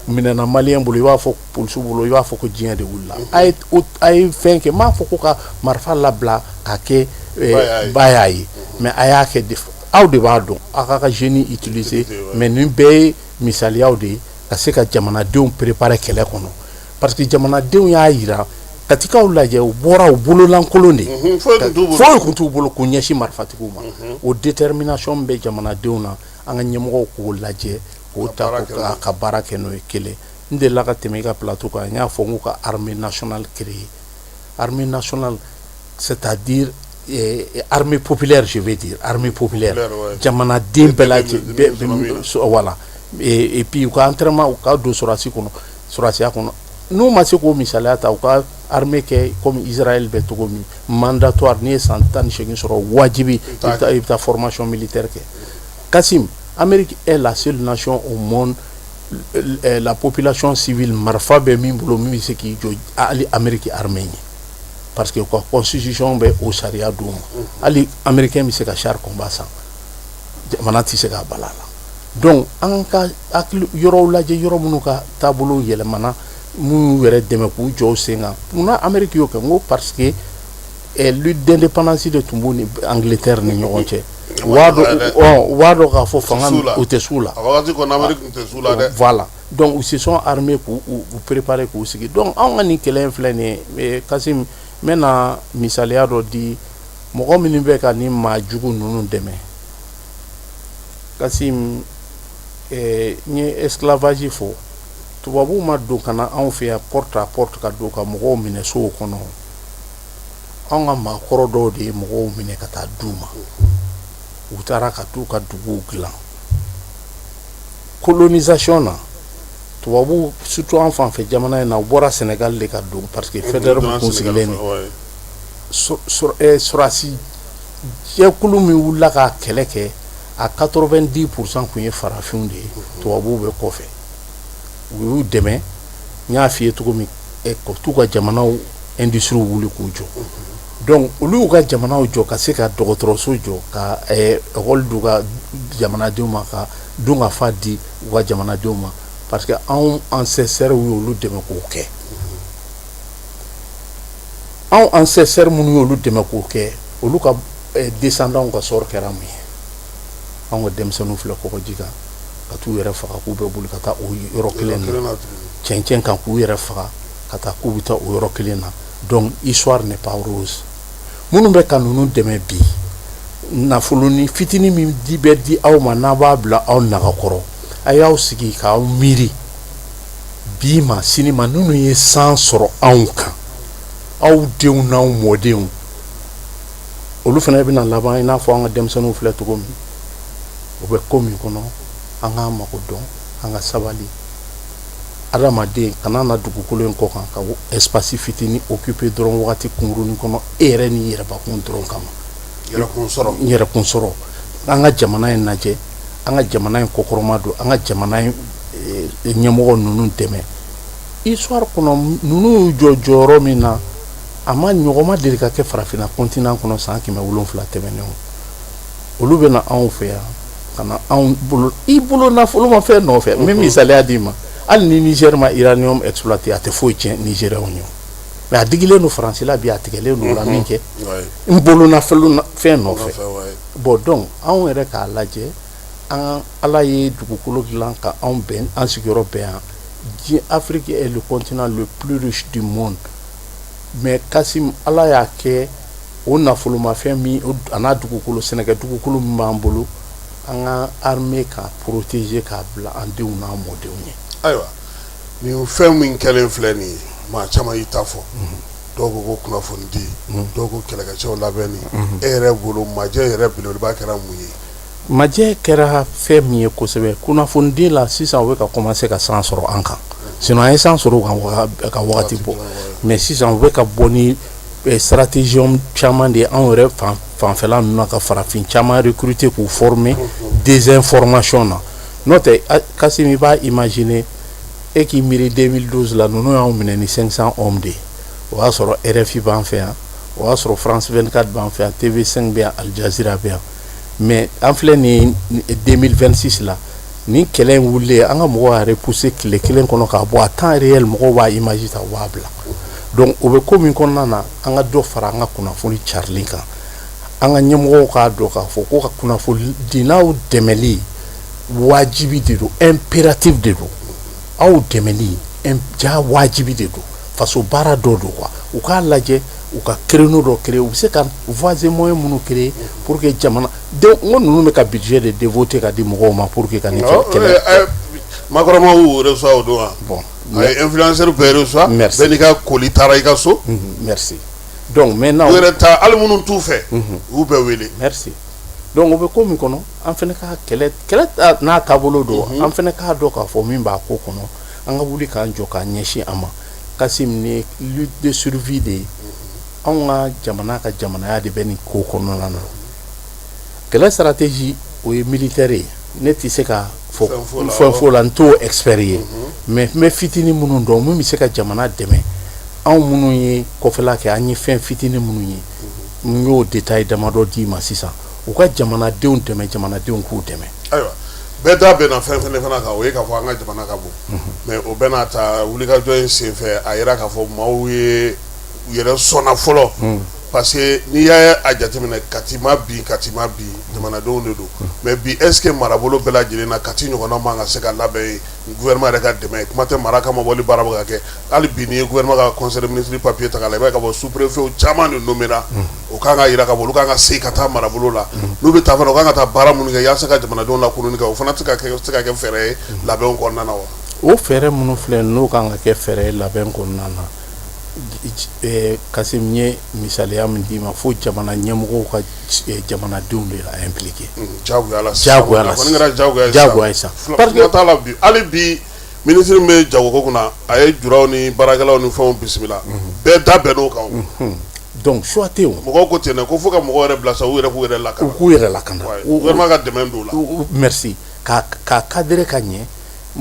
S6: minɛna maliyɛn bolo i b'a fɔ polisiw bolo i b'a fɔ ko diɲɛ de wulila a ye fɛn kɛ m'a fɔ ko ka marifa labila k'a kɛ ba y'a ye mais a y'a kɛ aw de b'a dɔn aw ka jeune utiliser mais nin bɛɛ ye misaliyaw de ye ka se ka jamanadenw préparer kɛlɛ kɔnɔ parce que jamanadenw y'a yira katikaw lajɛ u bɔra u bololankolon de foyi kun t'u bolo k'u ɲɛsin marifatigiw ma o détermination bɛ jamanadenw na an ka ɲɛmɔgɔw k'o lajɛ k'o ta ka baara kɛ n'o ye kelen n delila ka tɛmɛ i ka plateau kan n y'a fɔ n k'u ka armée nationale créer armée nationale c'est-à-dire armée populaire je vais dire armée populaire jamanaden bɛɛ lajɛ voilà et puis u ka entraînement u ka don sɔrɔsiya kɔnɔ n'u ma se k'o misaliya ta u ka armée kɛ comme Israël bɛ cogo min mandatoire n'i ye san 18 sɔrɔ wajibi i bɛ taa formation militaire kɛ Kasim, Amérique est la seule nation au monde, la population civile, marfa be min bolo min se ki jo ali Amérique armée parce que la constitution be au charia dum ali américain mi se ka char combat san manati se ka balala donc an ka akil yoro laje yoro munu ka tabolo yelemana mu yere deme ku jo senga muna Amérique yo ko parce que lutte d'indépendance de tumbu ni Angleterre ni ɲɔgɔn cɛ wado ka fɔ fanga u tɛ su la voilà donc ils se sont armés pour préparer k'u sigi donc anw ka nin kɛlɛ in filɛ nin ye Kasim n bɛna misaliya dɔ di mɔgɔ minnu bɛ ka nin maajugu ninnu dɛmɛ Kasim n ye esclavage fɔ tubabuw ma don ka na anw fɛ yan porte à porte ka don ka mɔgɔw minɛ sow kɔnɔ anw ka maakɔrɔ dɔw de ye mɔgɔw minɛ ka taa d'u ma u taara ka t'u ka duguw dilan colonisation na tubabu surtout an fan fɛ jamana in na u bɔra Sénégal de ka don parce que fédéral kun sigilen sɔrɔsi jɛkulu min wulila ka kɛlɛ kɛ a 90% kun ye farafinw de ye tubabuw bɛ kɔfɛ u y'u dɛmɛ n y'a f'i ye cogo min ka t'u ka jamanaw industrie wuli k'u jɔ donc olu ka jamanaw jɔ ka se ka dɔgɔtɔrɔso jɔ ka école d'u ka jamanadenw ma ka dun ka fa di u ka jamanadenw ma parce que anw ancêtres y'olu dɛmɛ k'o kɛ anw ancêtres minnu y'olu dɛmɛ k'o kɛ olu ka descendants ka sɔrɔ kɛra mun ye anw ka denmisɛnninw filɛ kɔgɔji kan ka t'u yɛrɛ faga k'u bɛ boli ka taa o yɔrɔ kelen na cɛncɛn kan k'u yɛrɛ faga ka taa k'u bɛ taa o yɔrɔ kelen na donc histoire n'est pas rose minnu bɛ ka ninnu dɛmɛ bi nafoloni fitinin min bɛ di aw ma n'a b'a bila aw nagakɔrɔ a y'aw sigi k'aw miiri bi ma sini ma ninnu ye san sɔrɔ anw kan aw denw n'aw mɔdenw olu fana bɛna laban i n'a fɔ an ka denmisɛnninw filɛ cogo min o bɛ ko min kɔnɔ an k'an mago dɔn an ka sabali adamaden kana na dugukolo in kɔ kan ka espace fitinin occuper dɔrɔn wagati kunkurunin kɔnɔ e yɛrɛ ni yɛrɛbakun dɔrɔn kama yɛrɛkun sɔrɔ an ka jamana in lajɛ an ka jamana in kɔkɔrɔma don an ka jamana in ɲɛmɔgɔ ninnu dɛmɛ histoire kɔnɔ ninnu jɔ jɔyɔrɔ min na a ma ɲɔgɔnma deli ka kɛ farafinna continent kɔnɔ san 700 tɛmɛnenw olu bɛ na anw fɛ yan ka na anw bolo i bolo nafolo ma fɛn nɔfɛ n bɛ misaliya d'i ma hali ni Niger ma uranium exploité a tɛ foyi tiɲɛ Nigériens ye mais a digilen don Faransi la bi a tigɛlen don la min kɛ n bolo nafolo fɛn nɔfɛ bon donc anw yɛrɛ k'a lajɛ an Ala ye dugukolo dilan ka anw bɛn an sigiyɔrɔ bɛn yan diɲɛ Afrique est le continent le plus riche du monde mais Kasim Ala y'a kɛ o nafolomafɛn min a n'a dugukolo sɛnɛkɛ dugukolo min b'an bolo an ka armée k'a protéger k'a bila an denw n'a mɔdenw ye
S3: ayiwa nin fɛn min kɛlen filɛ nin ye maa caman y'i ta fɔ dɔw ko ko kunnafoni di dɔw ko kɛlɛkɛcɛw labɛnni e yɛrɛ bolo majɛ yɛrɛ belebeleba kɛra mun ye
S6: majɛ kɛra fɛn min ye kosɛbɛ kunnafoni la sisan u bɛ ka commencer ka san sɔrɔ an kan sinon an ye san sɔrɔ ka wagati bɔ mais sisan u bɛ ka bɔ ni stratégie caman de an yɛrɛ fanfɛla ninnu na ka farafin caman recruter k'u former désinformation na n'o tɛ Kassim i b'a imaginer e k'i miiri 2012 la ninnu y'anw minɛ ni 500 hommes de o y'a sɔrɔ RFI b'an fɛ yan o y'a sɔrɔ France 24 b'an fɛ yan TV5 bɛ yan Al Jazeera bɛ yan mais an filɛ ni 2026 la ni kɛlɛ in wulilen an ka mɔgɔw y'a repousser tile kelen kɔnɔ k'a bɔ a temps réel mɔgɔw b'a image ta u b'a bila donc o bɛ ko min kɔnɔna na an ka dɔ fara an ka kunnafoni carili kan an ka ɲɛmɔgɔw k'a dɔn k'a fɔ ko ka kunnafoni dinaw dɛmɛli wajibi de don impératif de don aw dɛmɛli ja wajibi de don faso baara dɔ don quoi u k'a lajɛ u ka créneau dɔ créer u bɛ se ka voies et moyens minnu créer pour que jamana donc n ko ninnu bɛ ka budget de dévoter ka di mɔgɔw ma pour que ka nin kɛlɛ
S3: makɔrɔmaw reçoit o don wa
S6: bon
S3: ay influenceur bɛɛ reçoit bɛɛ n'i ka koli taara i ka so
S6: merci donc maintenant
S3: u yɛrɛ ta hali minnu t'u fɛ u bɛɛ wele
S6: merci donc o bɛ ko min kɔnɔ an fɛnɛ ka kɛlɛ n'a taabolo don an fɛnɛ k'a dɔn k'a fɔ min b'a ko kɔnɔ an ka wuli k'an jɔ k'an ɲɛsin a ma Kassim ni lutte de survie de anw ka jamana ka jamanaya de bɛ nin ko kɔnɔna na kɛlɛ stratégie o ye militaire ye ne tɛ se ka fɛn fo la n t'o expert ye mais n bɛ fitinin minnu dɔn min bɛ se ka jamana dɛmɛ anw minnu ye kɔfɛla kɛ an ye fɛn fitinin minnu ye n y'o détail damadɔ d'i ma sisan u ka jamanadenw dɛmɛ jamanadenw k'u dɛmɛ
S3: ayiwa bɛɛ da bɛnna fɛn fana kan o ye k'a fɔ an ka jamana ka bon mais o bɛna ta wulikajɔ in senfɛ a yira k'a fɔ maaw ye u yɛrɛ sɔnna fɔlɔ parce que n'i y'a jateminɛ Kati ma bi jamanadenw de don mais bi est ce que marabolo bɛɛ lajɛlen na Kati ɲɔgɔnna man ka se ka labɛn gouvernement yɛrɛ ka dɛmɛ kuma tɛ mara kama bɔli baara bɛ ka kɛ hali bi n'i ye gouvernement ka conseil de ministre papier ta k'a la i b'a ye k'a fɔ sous préfet caman de nommera o kan ka yira k'a fɔ olu kan ka segin ka taa marabolo la n'u bɛ taa fana u kan ka taa baara minnu kɛ yaasa ka jamanadenw lakununi kɛ o fana tɛ se ka kɛ fɛɛrɛ ye labɛnw kɔnɔna na wa
S6: o fɛɛrɛ minnu filɛ n'o kan ka kɛ fɛɛrɛ ye labɛn kɔnɔna na Kassim ye misaliya min d'i ma fo jamana ɲɛmɔgɔw ka jamanadenw de la impliqué jagoya sa
S3: parce que t'a la bi hali bi ministre bɛ jagoko kunna a ye juraw ni baarakɛlaw ni fɛnw bisimila bɛɛ da bɛnn'o kan
S6: donc choix tɛ o
S3: mɔgɔw ko ten ko fo ka mɔgɔw yɛrɛ bila sa u yɛrɛ k'u yɛrɛ lakana
S6: u k'u yɛrɛ lakana
S3: gouvernement ka dɛmɛ don la
S6: merci ka cadrer ka ɲɛ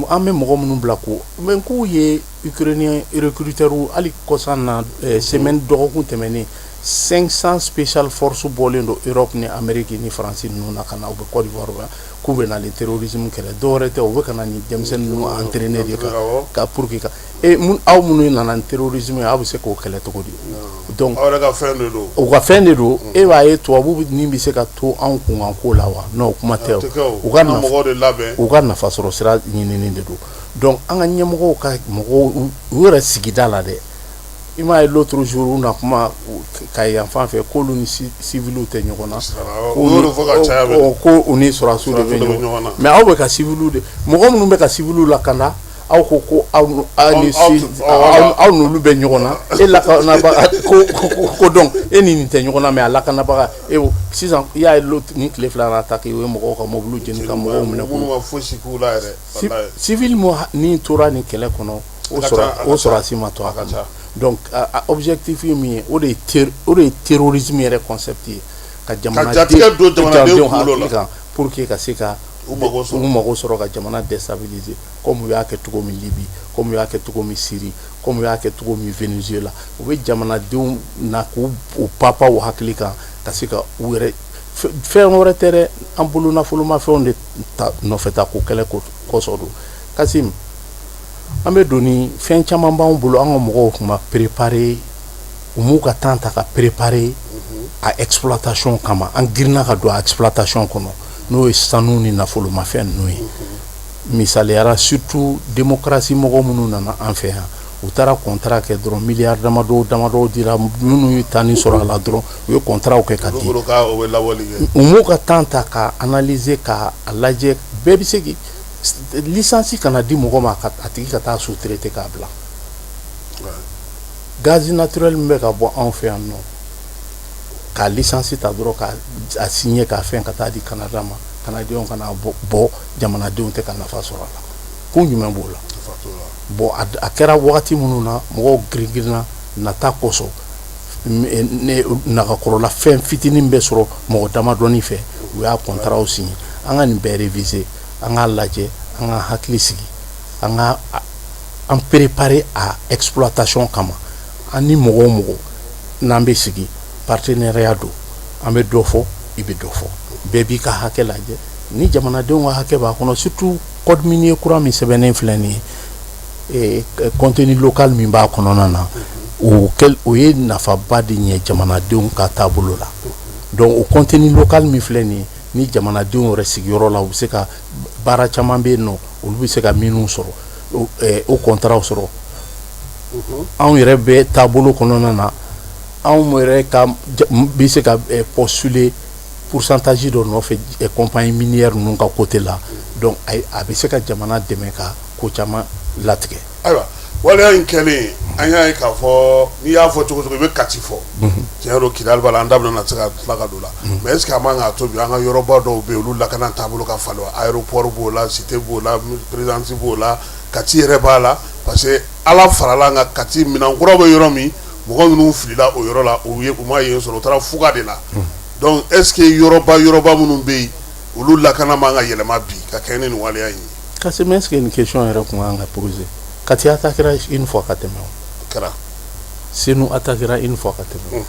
S6: an bɛ mɔgɔ minnu bila ko mais k'u ye Ukrainien recruteur hali kɔsan na semaine dɔgɔkun tɛmɛnen 500 special force bɔlen don Europe ni Amérique ni France ninnu na ka na u bɛ Côte d'Ivoire k'u bɛ na ni terrorisme kɛlɛ dɔwɛrɛ tɛ u bɛ ka na ni denmisɛnnin ninnu entraîner de ka pour que ka aw minnu nana ni terrorisme aw bɛ se k'o kɛlɛ cogo di donc
S3: aw yɛrɛ ka fɛn de don
S6: u ka fɛn de don e b'a ye tubabu ni bɛ se ka to anw kunkan ko la wa non kuma tɛ u ka nafa sɔrɔ sira ɲinini de don donc an ka ɲɛmɔgɔw ka mɔgɔw u yɛrɛ sigida la dɛ i m'a ye l'autre jour u na kuma ka yan fan fɛ k'olu ni civiliw tɛ ɲɔgɔn na ko u ni sɔrɔdasiw de bɛ ɲɔgɔn na mais aw bɛ ka civiliw de mɔgɔ minnu bɛ ka civiliw lakana aw ko aw n'olu bɛ ɲɔgɔn na e lakanabaga ko donc e ni nin tɛ ɲɔgɔn na mais a lakanabaga sisan i y'a ye ni tile fila na ta k'e ye mɔgɔw ka mobiliw jeni ka mɔgɔw minɛ civil ni tora ni kɛlɛ kɔnɔ o sɔrɔdasi ma to a kɔnɔ donc objectif ye min ye o de ye terrorisme yɛrɛ concept ye ka jamanadenw hakili kan pour que ka se ka u mago sɔrɔ ka jamana déstabiliser comme u y'a kɛ cogo min Libye comme u y'a kɛ cogo min Syrie comme u y'a kɛ cogo min Venezuela u bɛ jamanadenw na k'u papaw hakili kan ka se ka u yɛrɛ fɛn wɛrɛ tɛ dɛ an bolo nafolomafɛnw de nɔfɛ ta ko kɛlɛ kɔsɔn don Kassim an bɛ don ni fɛn caman b'anw bolo an ka mɔgɔw tun ma préparer u m'u ka temps ta ka préparer a exploitation kama an girinna ka don a exploitation kɔnɔ n'o ye sanu ni nafolomafɛn ninnu ye misaliyara surtout démocratie mɔgɔ minnu nana an fɛ yan u taara contrat kɛ dɔrɔn miliyari damadɔ dira minnu ye tani sɔrɔ a la dɔrɔn u ye contrat kɛ ka di u m'u ka temps ta ka analyser ka a lajɛ bɛɛ bɛ se licence kana di mɔgɔ ma a tigi ka taa sous-traiter k'a bila gaz naturel min bɛ ka bɔ anw fɛ yan nɔ ka licence ta dɔrɔn ka signer k'a fɛn ka taa di Canada ma jamanadenw kana bɔ jamanadenw tɛ ka nafa sɔrɔ a la ko ɲuman b'o la bon a kɛra wagati minnu na mɔgɔw giringirinna nata kosɔn nagakɔrɔla fɛn fitinin bɛ sɔrɔ mɔgɔ damadɔni fɛ u y'a contrat signé an ka nin bɛɛ réviser an k'a lajɛ an ka hakili sigi an ka an préparer à exploitation kama an ni mɔgɔ o mɔgɔ n'an bɛ sigi partenariat don an bɛ dɔ fɔ i bɛ dɔ fɔ bɛɛ b'i ka hakɛ lajɛ ni jamanadenw ka hakɛ b'a kɔnɔ surtout code minier kura min sɛbɛnnen filɛ nin ye contenu local min b'a kɔnɔna na o ye nafaba de ɲɛ jamanadenw ka taabolo la donc o contenu local min filɛ nin ye ni jamanadenw yɛrɛ sigiyɔrɔ la u bɛ se ka baara caman bɛ yen nɔ olu bɛ se ka minnu sɔrɔ o contrat sɔrɔ anw yɛrɛ bɛ taabolo kɔnɔna na anw yɛrɛ bɛ se ka postuler pourcentage dɔ nɔfɛ compagnie minière ninnu ka côté la donc a bɛ se ka jamana dɛmɛ ka ko caman latigɛ.
S3: ayiwa waleya in kɛlen an y'a ye k'a fɔ n'i y'a fɔ cogo o cogo i bɛ kati fɔ tiɲɛ don Kidali b'a la an da bɛna se ka tila ka don la mais est ce que a man k'a to bi an ka yɔrɔba dɔw bɛ yen olu lakana taabolo ka falen wa aéroport b'o la cité b'o la présidence b'o la kati yɛrɛ b'a la parce que ala farala an kan kati minɛnkura bɛ yɔrɔ min mɔgɔ minnu filila o yɔrɔ la u ma yen sɔrɔ u taara fuga de la donc est ce que yɔrɔba minnu bɛ yen olu lakana man ka yɛlɛma bi ka kɛ ni nin waleya in ye.
S6: Kasi mais est ce que nin question yɛrɛ kun kan ka poser kati attaquera une fois ka tɛmɛ o
S3: kɛra
S6: senu attaquera une fois ka tɛmɛ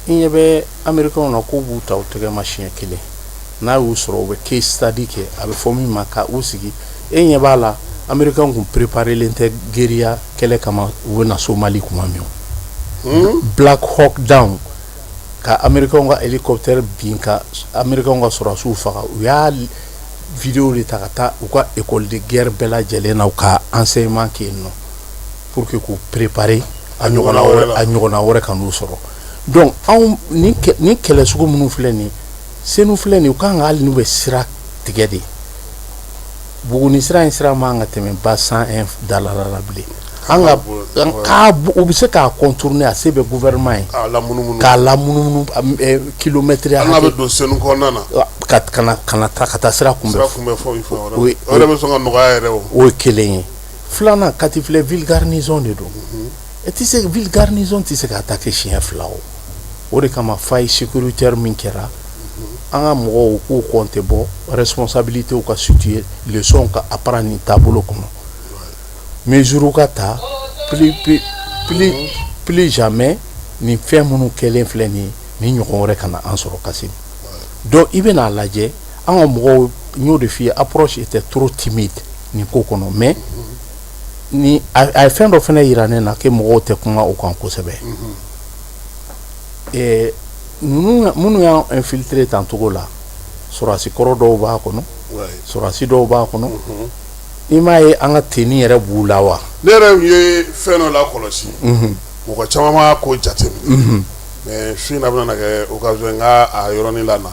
S6: i ɲɛ bɛ américain na k'u b'u ta u tɛgɛ ma siɲɛ kelen n'a y'u sɔrɔ u bɛ case study kɛ a bɛ fɔ min ma ka u sigi e ɲɛ b'a la américain kun préparelen tɛ guérilla kɛlɛ kama u bɛ na Somali kuma min Black Hawk Down ka américain ka hélicoptère bin ka américain ka sɔrɔsiw faga u y'a vidéo de ta ka taa u ka école de guerre bɛɛ lajɛlen na u ka enseignement kɛ yen nɔ pour que k'u préparer a ɲɔgɔnna wɛrɛ ka n'u sɔrɔ donc anw ni kɛlɛ sugu minnu filɛ nin senu filɛ nin u kan ka hali n'u bɛ sira tigɛ de Buguni sira in sira man ka tɛmɛ ba 101 dalara la bilen an ka u bɛ se k'a contourner a se bɛ gouvernement ye k'a lamunumunu kilomètre
S3: an ka bɛ don senu kɔnɔna na
S6: ka taa sira kunbɛn
S3: o yɛrɛ bɛ sɔn ka nɔgɔya yɛrɛ
S6: o ye kelen ye filanan kati filɛ ville garnison de don ville garnison tɛ se ka attaquer siɲɛ fila o de kama faille sécuritaire min kɛra an ka mɔgɔw k'u compter bɔ responsabilité ka situer leçon ka apprendre nin taabolo kɔnɔ mesure ka ta plus jamais nin fɛn minnu kɛlen filɛ nin ye ni ɲɔgɔn wɛrɛ kana an sɔrɔ kasi donc i bɛna lajɛ an ka mɔgɔw n y'o de f'i ye approche était trop timide nin ko kɔnɔ mais ni a ye fɛn dɔ fana yira ne na ke mɔgɔw tɛ kuma o kan kosɛbɛ minnu y'an infiltré tan togo la sɔrɔsi kɔrɔ dɔw b'a kɔnɔ sɔrɔsi dɔw b'a kɔnɔ i m'a ye an ka tenni yɛrɛ b'u la wa
S3: ne yɛrɛ ye fɛn dɔ lakɔlɔsi mɔgɔ caman b'a ko jateminɛ mais su in na bɛna kɛ occasion nka a yɔrɔnin la na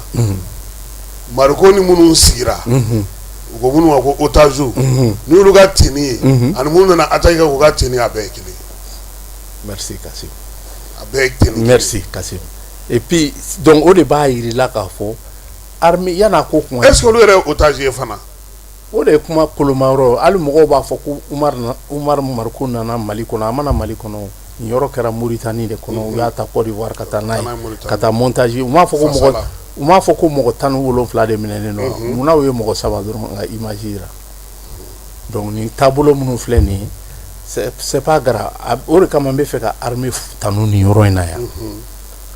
S3: mariko ni minnu sigira u ko minnu ma ko otage n'olu ka tenni ye ani minnu nana attaque kɛ k'u ka tenni a bɛɛ ye kelen
S6: merci Kassim
S3: a bɛɛ ye tenni
S6: merci Kassim et puis donc o de b'a yirila k'a fɔ armée yan'a ko kuma
S3: est ce que olu yɛrɛ ye otage ye fana
S6: o de ye kuma kolomayɔrɔ hali mɔgɔw b'a fɔ ko Umar Mariko nana Mali kɔnɔ a mana Mali kɔnɔ nin yɔrɔ kɛra Mauritanie de kɔnɔ u y'a ta Côte d'Ivoire ka taa n'a ye ka taa montage u m'a fɔ ko mɔgɔ 17 de minɛnen don munna u ye mɔgɔ 3 dɔrɔn ka image yira donc nin taabolo minnu filɛ nin ye c'est pas grave o de kama n bɛ fɛ ka armée tanu nin yɔrɔ in na yan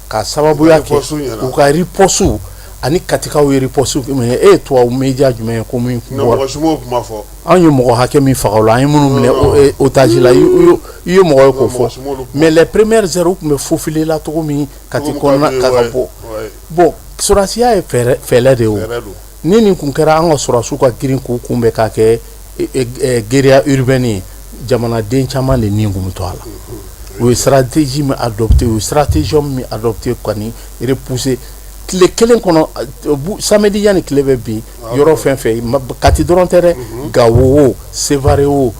S6: ka sababuya kɛ u ka riposte ani katikaw ye riposte mais e ye tubabu média jumɛn ye ko min an ye mɔgɔ hakɛ min faga o la an ye minnu minɛ otage la i ye mɔgɔ ye k'o fɔ mais les premières heures u tun bɛ faufilé la cogo min kati kɔnɔna ka bɔ bon sɔrɔsiya ye fɛɛrɛ de ye o ni nin kun kɛra an ka sɔrɔsiw ka girin k'u kunbɛn k'a kɛ guérilla urbaine ye jamanaden caman de nin kun bɛ to a la o ye stratégie min adopté o ye stratégie min adopté kɔni repousser tile kelen kɔnɔ samedi yanni tile bɛ bin yɔrɔ fɛn fɛn kati dɔrɔn tɛ dɛ Gawo o Sévaré o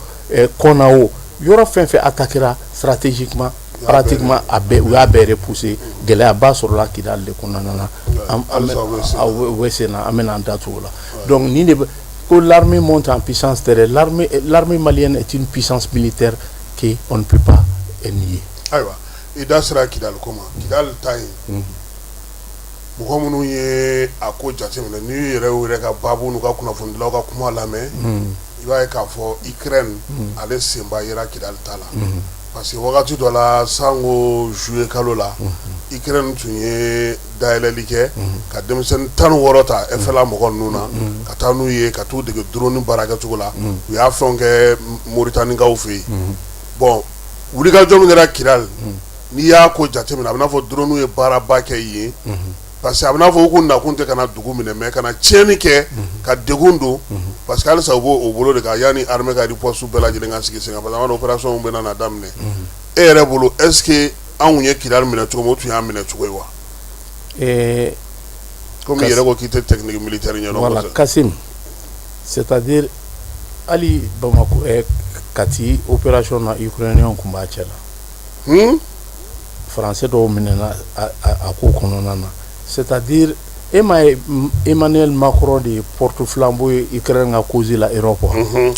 S6: Kɔna o yɔrɔ fɛn fɛn attaquera stratégiquement pratiquement u y'a bɛɛ repoussé gɛlɛyaba sɔrɔla Kidal de kɔnɔna na an bɛna an da t'o la donc ni de que l'armée monte en puissance terrestre, l'armée malienne est une puissance militaire qu'on ne peut pas nier.
S3: Aïwa, et dans ce Kidal comment Kidal taille mɔgɔ minnu ye a ko jateminɛ n'i yɛrɛ y'u yɛrɛ ka baabu n'u ka kunnafonidilaw ka kuma lamɛn i b'a ye k'a fɔ Ukraine ale senba yera Kidal ta la parce que wagati dɔ la sango juillet kalo la Ukraine tun ye dayɛlɛli kɛ ka denmisɛnnin 16 ta FLA mɔgɔ ninnu na ka taa n'u ye ka t'u dege drone baarakɛcogo la u y'a fɛnw kɛ Mauritanienkaw fɛ yen bon wulikajɔ min kɛra Kidal n'i y'a ko jateminɛ a bɛ n'a fɔ drone ye baaraba kɛ yen parce que a bɛ n'a fɔ u kun nakun tɛ ka na dugu minɛ mais ka na tiɲɛni kɛ ka degun don parce que halisa u b'o bolo de kan yanni armée ka riposte bɛɛ lajɛlen ka sigi sen kan parce que an b'a dɔn opération bɛ na daminɛ e yɛrɛ bolo est ce que anw ye Kidal minɛ cogo min o tun y'a minɛ cogo ye wa comme i yɛrɛ ko k'i tɛ technique militaire ɲɛdɔn
S6: voilà Kassim c'est à dire hali Bamako Kati opération na ukrainien kun b'a cɛ la français dɔw minɛna a ko kɔnɔna na c'est-à-dire Emmanuel Macron de porte-flambeau Ukraine a causé la Europe.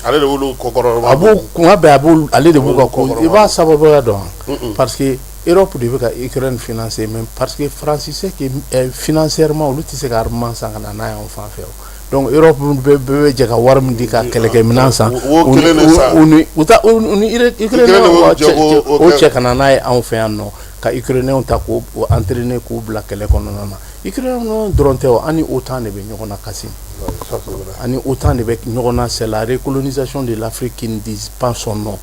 S3: Ale de b'olu kɔkɔrɔ.
S6: A b'o kuma bɛɛ a b'olu ale de b'u ka cause. I b'a sababuya dɔn parce que Europe de bɛ ka Ukraine financer mais parce que France sait que financièrement olu tɛ se ka armement san ka na n'a ye anw fan fɛ donc Europe bɛɛ bɛ jɛ ka wari min di ka kɛlɛkɛminɛn san u ni Ukraine o cɛ ka na n'a ye anw fɛ yan nɔ. Ka Ukrainiens ta k'o entraîner k'u bila kɛlɛ kɔnɔna na Ukrainiens dɔrɔn tɛ o ani OTAN de bɛ ɲɔgɔn na Kassim ani OTAN de bɛ ɲɔgɔn na c'est la recolonisation de l'Afrique qui ne dit pas son nom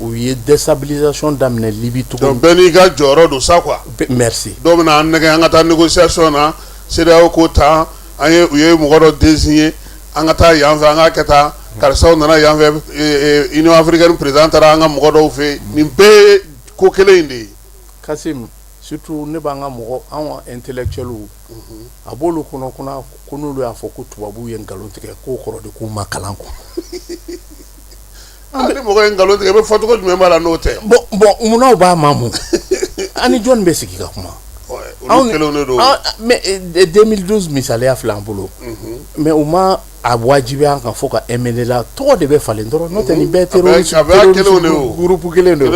S6: u ye déstabilisation daminɛ Libye tugun
S3: donc bɛɛ n'i ka jɔyɔrɔ don sa quoi
S6: merci
S3: dɔw bɛna an nɛgɛ an ka taa négociation na CEDEAO ko tan u ye mɔgɔ dɔ désigner an ka taa yan fɛ an ka kɛ tan karisaw nana yan fɛ Union africaine président taara an ka mɔgɔ dɔw fɛ nin bɛɛ ye ko kelen in de ye
S6: Kassim surtout ne b'an ka mɔgɔ anw intellectuels a b'olu kɔnɔ ko n'olu y'a fɔ ko tubabuw ye nkalon tigɛ k'o kɔrɔ de k'u ma kalan quoi
S3: ni mɔgɔ ye nkalon tigɛ i bɛ fɔ cogo jumɛn b'a la n'o tɛ
S6: bon munna u b'a maamu ani jɔn bɛ sigi ka kuma
S3: olu kelenw de don
S6: mais 2012 misaliya filɛ an bolo mais u ma a wajibiya an kan fo ka MNLA tɔgɔ de bɛ falen dɔrɔn n'o tɛ nin bɛɛ terroriste groupe kelen don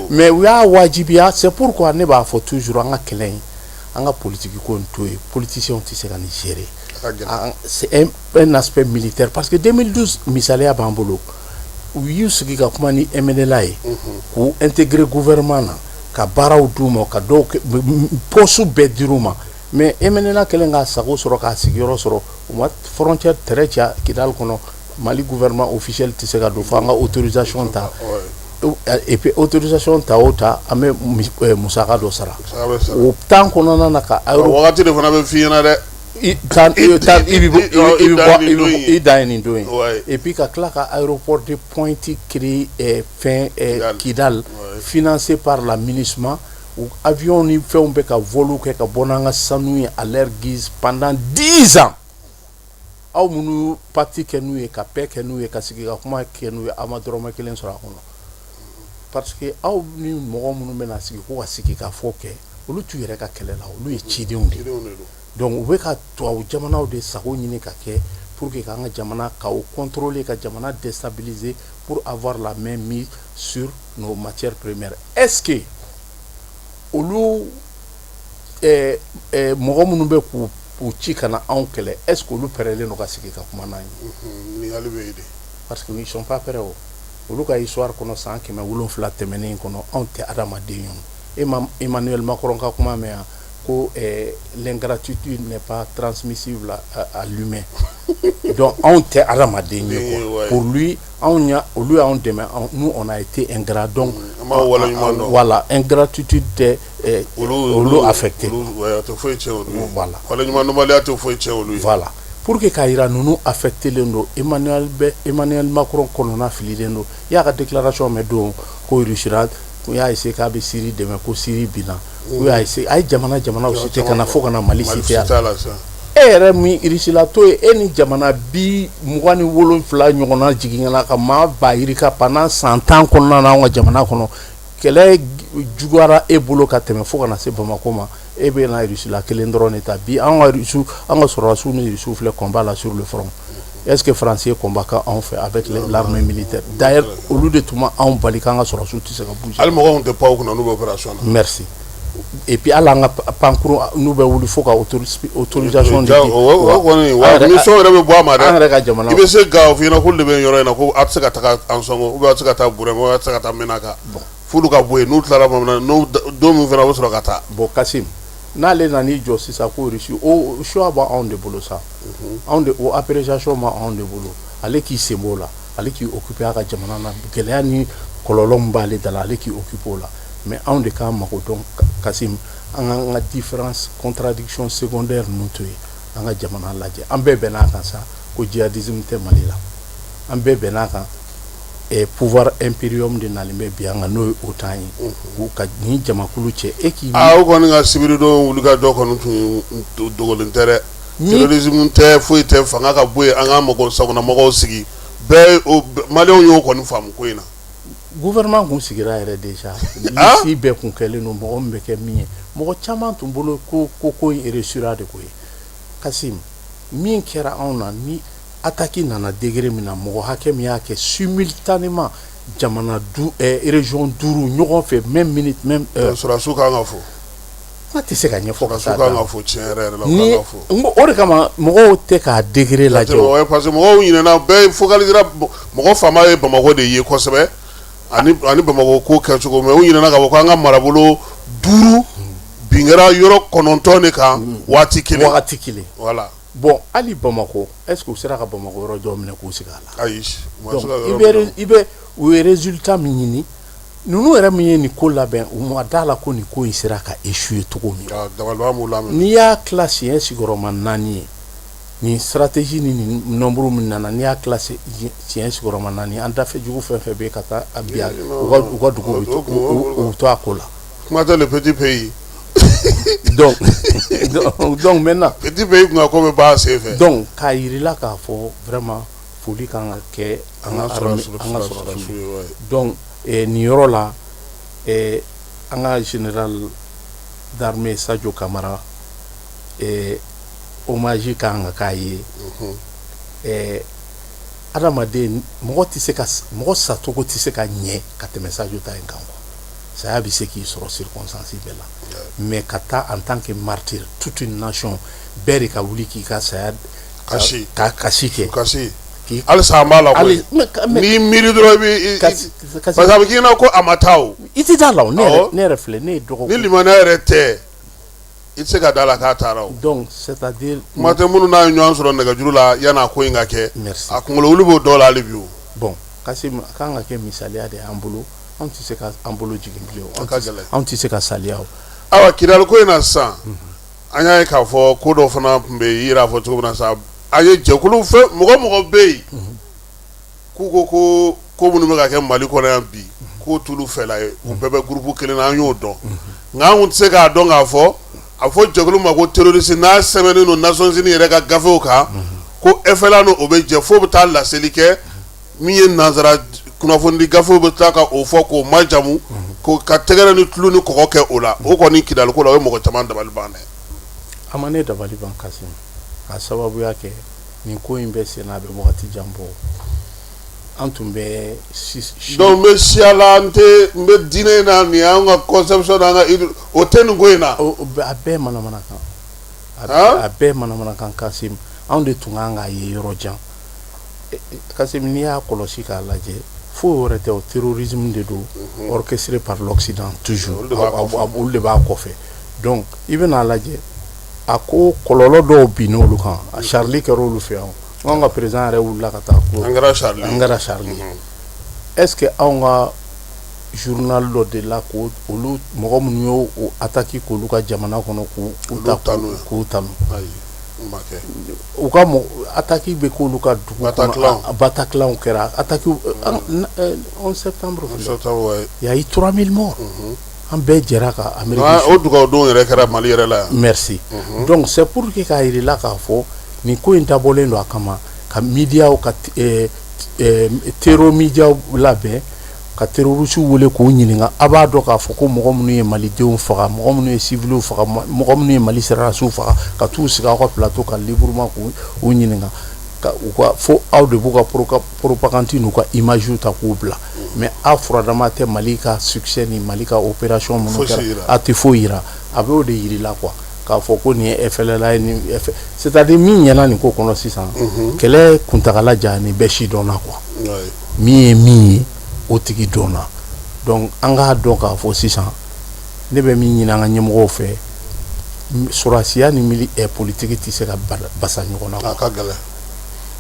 S6: mais u y'a wajibiya c'est pourquoi ne b'a fɔ toujours an ka kɛlɛ in an ka politique ko in to yen politiciens tɛ se ka nin gérer c'est un aspect militaire parce que 2012 misaliya b'an bolo u y'u sigi ka kuma ni MNLA ye k'u intégrer gouvernement na ka baaraw d'u ma ka dɔw poste bɛɛ dir'u ma mais MNLA kɛlen k'a sago sɔrɔ k'a sigiyɔrɔ sɔrɔ u ma frontière très cɛ Kidal kɔnɔ Mali gouvernement officiel tɛ se ka don fo an ka autorisation ta et puis autorisation ta o ta an bɛ musaka dɔ sara o temps kɔnɔna na ka
S3: wagati de fana bɛ f'i ɲɛna dɛ
S6: i dan ye nin don ye et puis ka tila ka aéroport de Pointe créé Kidal financé par la MINUSMA avion ni fɛnw bɛ ka volu kɛ ka bɔ n'an ka sanu ye à leur guise pendant 10 ans aw minnu parti kɛ n'u ye ka paix kɛ n'u ye ka sigi ka kuma kɛ n'u ye aw ma dɔrɔmɛ kelen sɔrɔ a kɔnɔ parce que aw ni mɔgɔ minnu bɛna sigi ko ka sigi ka fɔ kɛ olu t'u yɛrɛ ka kɛlɛ la olu ye cidenw de donc u bɛ ka tubabu jamanaw de sago ɲini ka kɛ pour que k'an ka jamana k'aw contrôler ka jamana déstabiliser pour avoir la main mise sur nos matières premières est-ce que olu mɔgɔ minnu bɛ k'u ci ka na anw kɛlɛ est-ce que olu pɛrɛlen don ka sigi ka kuma n'an ye
S3: ɲininkali bɛ yen de
S6: parce que ils sont pas prêts o olu ka histoire kɔnɔ san 700 tɛmɛnen kɔnɔ anw tɛ adamaden ye Emmanuel Macron ka kuma mɛn yan ko l'ingratitude n'est pas transmissible à l'humain donc anw tɛ adamaden ye quoi pour lui olu y'anw dɛmɛ nous on a été ingrat donc voilà ingratitude tɛ olu affecté voilà voilà pour que k'a yira ninnu affectelen don Emmanuel Macron kɔnɔna fililen don i y'a ka déclaration mɛn don ko Russie u y'a essayé k'a bɛ Syrie dɛmɛ ko Syrie binna u y'a essayé a ye jamanaw cité ka na fo ka na Mali cité a la e yɛrɛ min irisilatɔ ye e ni jamana 27 ɲɔgɔnna jiginna ka maa ba yirika pendant 100 ans kɔnɔna na anw ka jamana kɔnɔ kɛlɛ juguyara e bolo ka tɛmɛ fo kana se Bamako ma e bɛ na Russie la kelen dɔrɔn de ta bi an ka sɔrɔdasiw ni Russie filɛ combat la sur le front est-ce que français combat ka anw fɛ avec l'armée militaire d'ailleurs olu de tuma anw bali k'an ka sɔrɔdasiw tɛ se ka bouger
S3: hali mɔgɔw tɛ pan u kunna n'u bɛ opération na
S6: merci et puis ala an ka pankuru n'u bɛ wuli fo ka autorisation di
S3: o kɔni wa mission yɛrɛ bɛ bɔ a ma dɛ
S6: an yɛrɛ ka jamana
S3: i bɛ se Gao f'i ɲɛna k'olu de bɛ nin yɔrɔ in na ko a tɛ se ka taga Ansongo ou bien a tɛ se ka taa Burema ou bien a tɛ se ka taa Menaka f'olu ka bɔ yen n'u tilara tuma min na don min fana u bɛ sɔrɔ ka taa
S6: bon Kasim n'ale nan'i jɔ sisan ko Russie o choix b'a anw de bolo sa anw de o appréciation ma anw de bolo ale k'i sen b'o la ale k'i occuper a ka jamana na gɛlɛya ni kɔlɔlɔ min b'ale da la ale k'i occuper o la mais anw de k'an mago dɔn Kasim an k'an ka différence contradiction secondaire ninnu to yen an ka jamana lajɛ an bɛɛ bɛnn'a kan sa ko djihadisme tɛ Mali la an bɛɛ bɛnn'a kan pouvoir imperium de nalen bɛ bi an kan n'o ye OTAN ye k'u ka nin jamakulu cɛ e k'i
S3: o kɔni ka sibiri dɔ wuli ka dɔ kɔni tun dogolen tɛ dɛ terrorisme tɛ foyi tɛ fanga ka bɔ yen an ka mɔgɔ sagona mɔgɔw sigi bɛɛ maliyɛnw y'o kɔni faamu ko in na
S6: gouvernement kun sigira yɛrɛ déjà lisi bɛɛ kun kɛlen don mɔgɔ min bɛ kɛ min ye mɔgɔ caman tun bolo ko in réussira de ko ye Kasim min kɛra anw na ni attaque nana degré min na mɔgɔ hakɛ min y'a kɛ simultanément jamana région 5 ɲɔgɔn fɛ même minute même heure
S3: sɔrɔdasiw kan ka fo
S6: n'a tɛ se ka ɲɛfɔ ka taa
S3: sɔrɔdasiw kan ka fo tiɲɛ yɛrɛ la u kan ka fo
S6: o de kama mɔgɔw tɛ k'a degré lajɛ
S3: parce que mɔgɔw ɲinɛna bɛɛ focalisera mɔgɔ faama ye Bamako de ye kosɛbɛ ani Bamako ko kɛcogo mais u ɲinɛna ka fɔ ko an ka marabolo 5 bin kɛra yɔrɔ 9 de kan waati kelen voilà
S6: bon hali Bamako est-ce que u sera ka Bamako yɔrɔ jɔ minɛ k'u sigi a la
S3: ayi
S6: i bɛ u ye résultat min ɲini ninnu yɛrɛ min ye nin ko labɛn u ma d'a la ko nin ko in sera ka échouer cogo min n'i y'a tila siɲɛ sigiyɔrɔma 4 ye nin stratégie ni nin nombre min nana n'i y'a tila siɲɛ sigiyɔrɔma 4 an dafɛjugu fɛn fɛn bɛ ka taa a bi u ka dugu u to a ko la
S3: kuma tɛ le petit pays
S6: donc maintenant
S3: petit pays kun ka ko bɛ ba sen fɛ
S6: donc k'a yirila k'a fɔ vraiment foli kan ka kɛ an ka sɔrɔdasiw donc nin yɔrɔ la an ka général d'armée Sadio Kamara hommage kan ka k'a ye adamaden mɔgɔ tɛ se ka mɔgɔ sacogo tɛ se ka ɲɛ ka tɛmɛ Sadio ta in kan quoi saya bɛ se k'i sɔrɔ circonstance bɛɛ la mais ka taa en tant que martyr toute une nation bɛɛ de ka wuli k'i ka saya kasi kɛ
S3: halisa an b'a la koyi n'i miiri dɔrɔn i bɛ parce que a bɛ k'i ɲɛna ko a ma taa o
S6: i tɛ taa la o ne yɛrɛ filɛ ne ye dɔgɔkun
S3: ni limaniya yɛrɛ tɛ i tɛ se ka d'a la k'a taara o
S6: donc c'est à dire
S3: kuma tɛ minnu n'a ye ɲɔgɔn sɔrɔ nɛgɛjuru la yan'a ko in ka kɛ a kunkolo wuli b'o dɔw la hali bi o
S6: bon Kasim a kan ka kɛ misaliya de y'an bolo anw tɛ se ka an bolo jigin bilen o anw tɛ se ka saliya o
S3: awa Kidali ko in na sisan an y'a ye k'a fɔ ko dɔ fana tun bɛ yen i yɛrɛ fɔ cogo min na sa a ye jɛkulu fɛ mɔgɔ bɛ yen k'u ko minnu bɛ ka kɛ Mali kɔnɔ yan bi k'o t'olu fɛla ye u bɛɛ bɛ groupe kelen na an y'o dɔn nka an kun tɛ se k'a dɔn k'a fɔ a fɔ jɛkulu ma ko terroriste n'a sɛbɛnnen don Nations Unies yɛrɛ ka gafew kan ko FLA n'o bɛ jɛ fo bɛ taa laseli kɛ min ye nanzara kunnafoni gafew bɛ taa ka o fɔ k'o majamu ko ka tɛgɛrɛ ni tulo ni kɔgɔ kɛ o la o kɔni Kidali ko la o ye mɔgɔ caman dabali ban dɛ
S6: a ma ne dabali ban Kasim a sababuya kɛ nin ko in bɛ sen na a bɛ wagati jan bɔ an tun bɛ
S3: donc n bɛ siya la n bɛ diinɛ in na nin y'an ka conception n'an ka o tɛ nin ko in na
S6: a bɛɛ manamanakan a bɛɛ manamanakan Kasim anw de tun kan k'a ye yɔrɔ jan Kasim n'i y'a kɔlɔsi k'a lajɛ foyi wɛrɛ tɛ o terrorisme de don orchestré par l'Occident toujours olu de b'a kɔfɛ donc i bɛn'a lajɛ a ko kɔlɔlɔ dɔw bin n'olu kan a Charlie kɛra olu fɛ yan anw ka président yɛrɛ wulila ka taa ko
S3: an kɛra
S6: Charlie est-ce que anw ka journal dɔ de la ko olu mɔgɔ minnu y'o attaque k'olu ka jamana kɔnɔ k'u tanu u ka attaque bɛ k'olu ka dugu kɔnɔ Bataclan kɛra attaque 11 septembre il y a eu 3000 morts an bɛɛ jɛra ka Amérique
S3: o dugawu yɛrɛ kɛra Mali yɛrɛ la yan
S6: merci donc c'est pour que k'a yirila k'a fɔ nin ko in dabɔlen don a kama ka médiaw ka terror médiaw labɛn ka terroriste wele k'o ɲininka a b'a dɔn k'a fɔ ko mɔgɔ minnu ye malidenw faga mɔgɔ minnu ye civiliw faga mɔgɔ minnu ye mali sɛrɛlasiw faga ka t'u sigi aw ka plateau kan librement k'u ɲininka u ka fo aw de b'u ka propagande n'u ka image ta k'u bila mais a furadama tɛ mali ka succès ni mali ka opération minnu kɛra a tɛ foyi yira a bɛ o de yirila quoi k'a fɔ ko nin ye FLLA ye ni c'est-à-dire min ɲɛna nin ko kɔnɔ sisan kɛlɛ kuntagala jan ni bɛɛ si dɔnna quoi min ye min ye o tigi dɔnna donc an k'a dɔn k'a fɔ sisan ne bɛ min ɲini an ka ɲɛmɔgɔw fɛ sɔrɔsiya ni politique tɛ se ka basa ɲɔgɔn na
S3: a ka gɛlɛn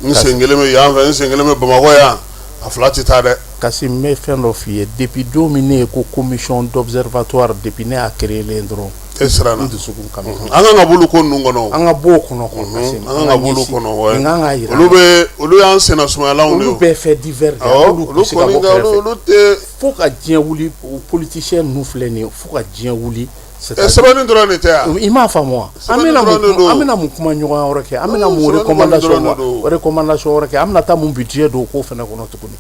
S3: n sen kelen bɛ yan fɛ n sen kelen bɛ Bamakɔ yan a fila tɛ taa dɛ
S6: kasi n bɛ fɛn dɔ f'i ye depuis don min ne ye ko commission d'observatoire depuis ne y'a créé dɔrɔn
S3: e siranna
S6: n dusukun kami
S3: an kan ka bolo ko ninnu kɔnɔ
S6: an ka bɔ o kɔnɔ kasi
S3: an kan ka bolo kɔnɔ
S6: n kan ka yira
S3: olu y'an senna sumayalanw de
S6: olu bɛɛ fait divers
S3: olu kɔni olu tɛ
S6: fo ka diɲɛ wuli politicien ninnu filɛ nin ye fo ka diɲɛ wuli
S3: sɛbɛnni dɔrɔn de tɛ yan
S6: i m'a faamu wa an bɛna mun kuma ɲɔgɔnya wɛrɛ kɛ an bɛna mun recommandation wɛrɛ kɛ an bɛna taa mun budget don ko fɛnɛ kɔnɔ tuguni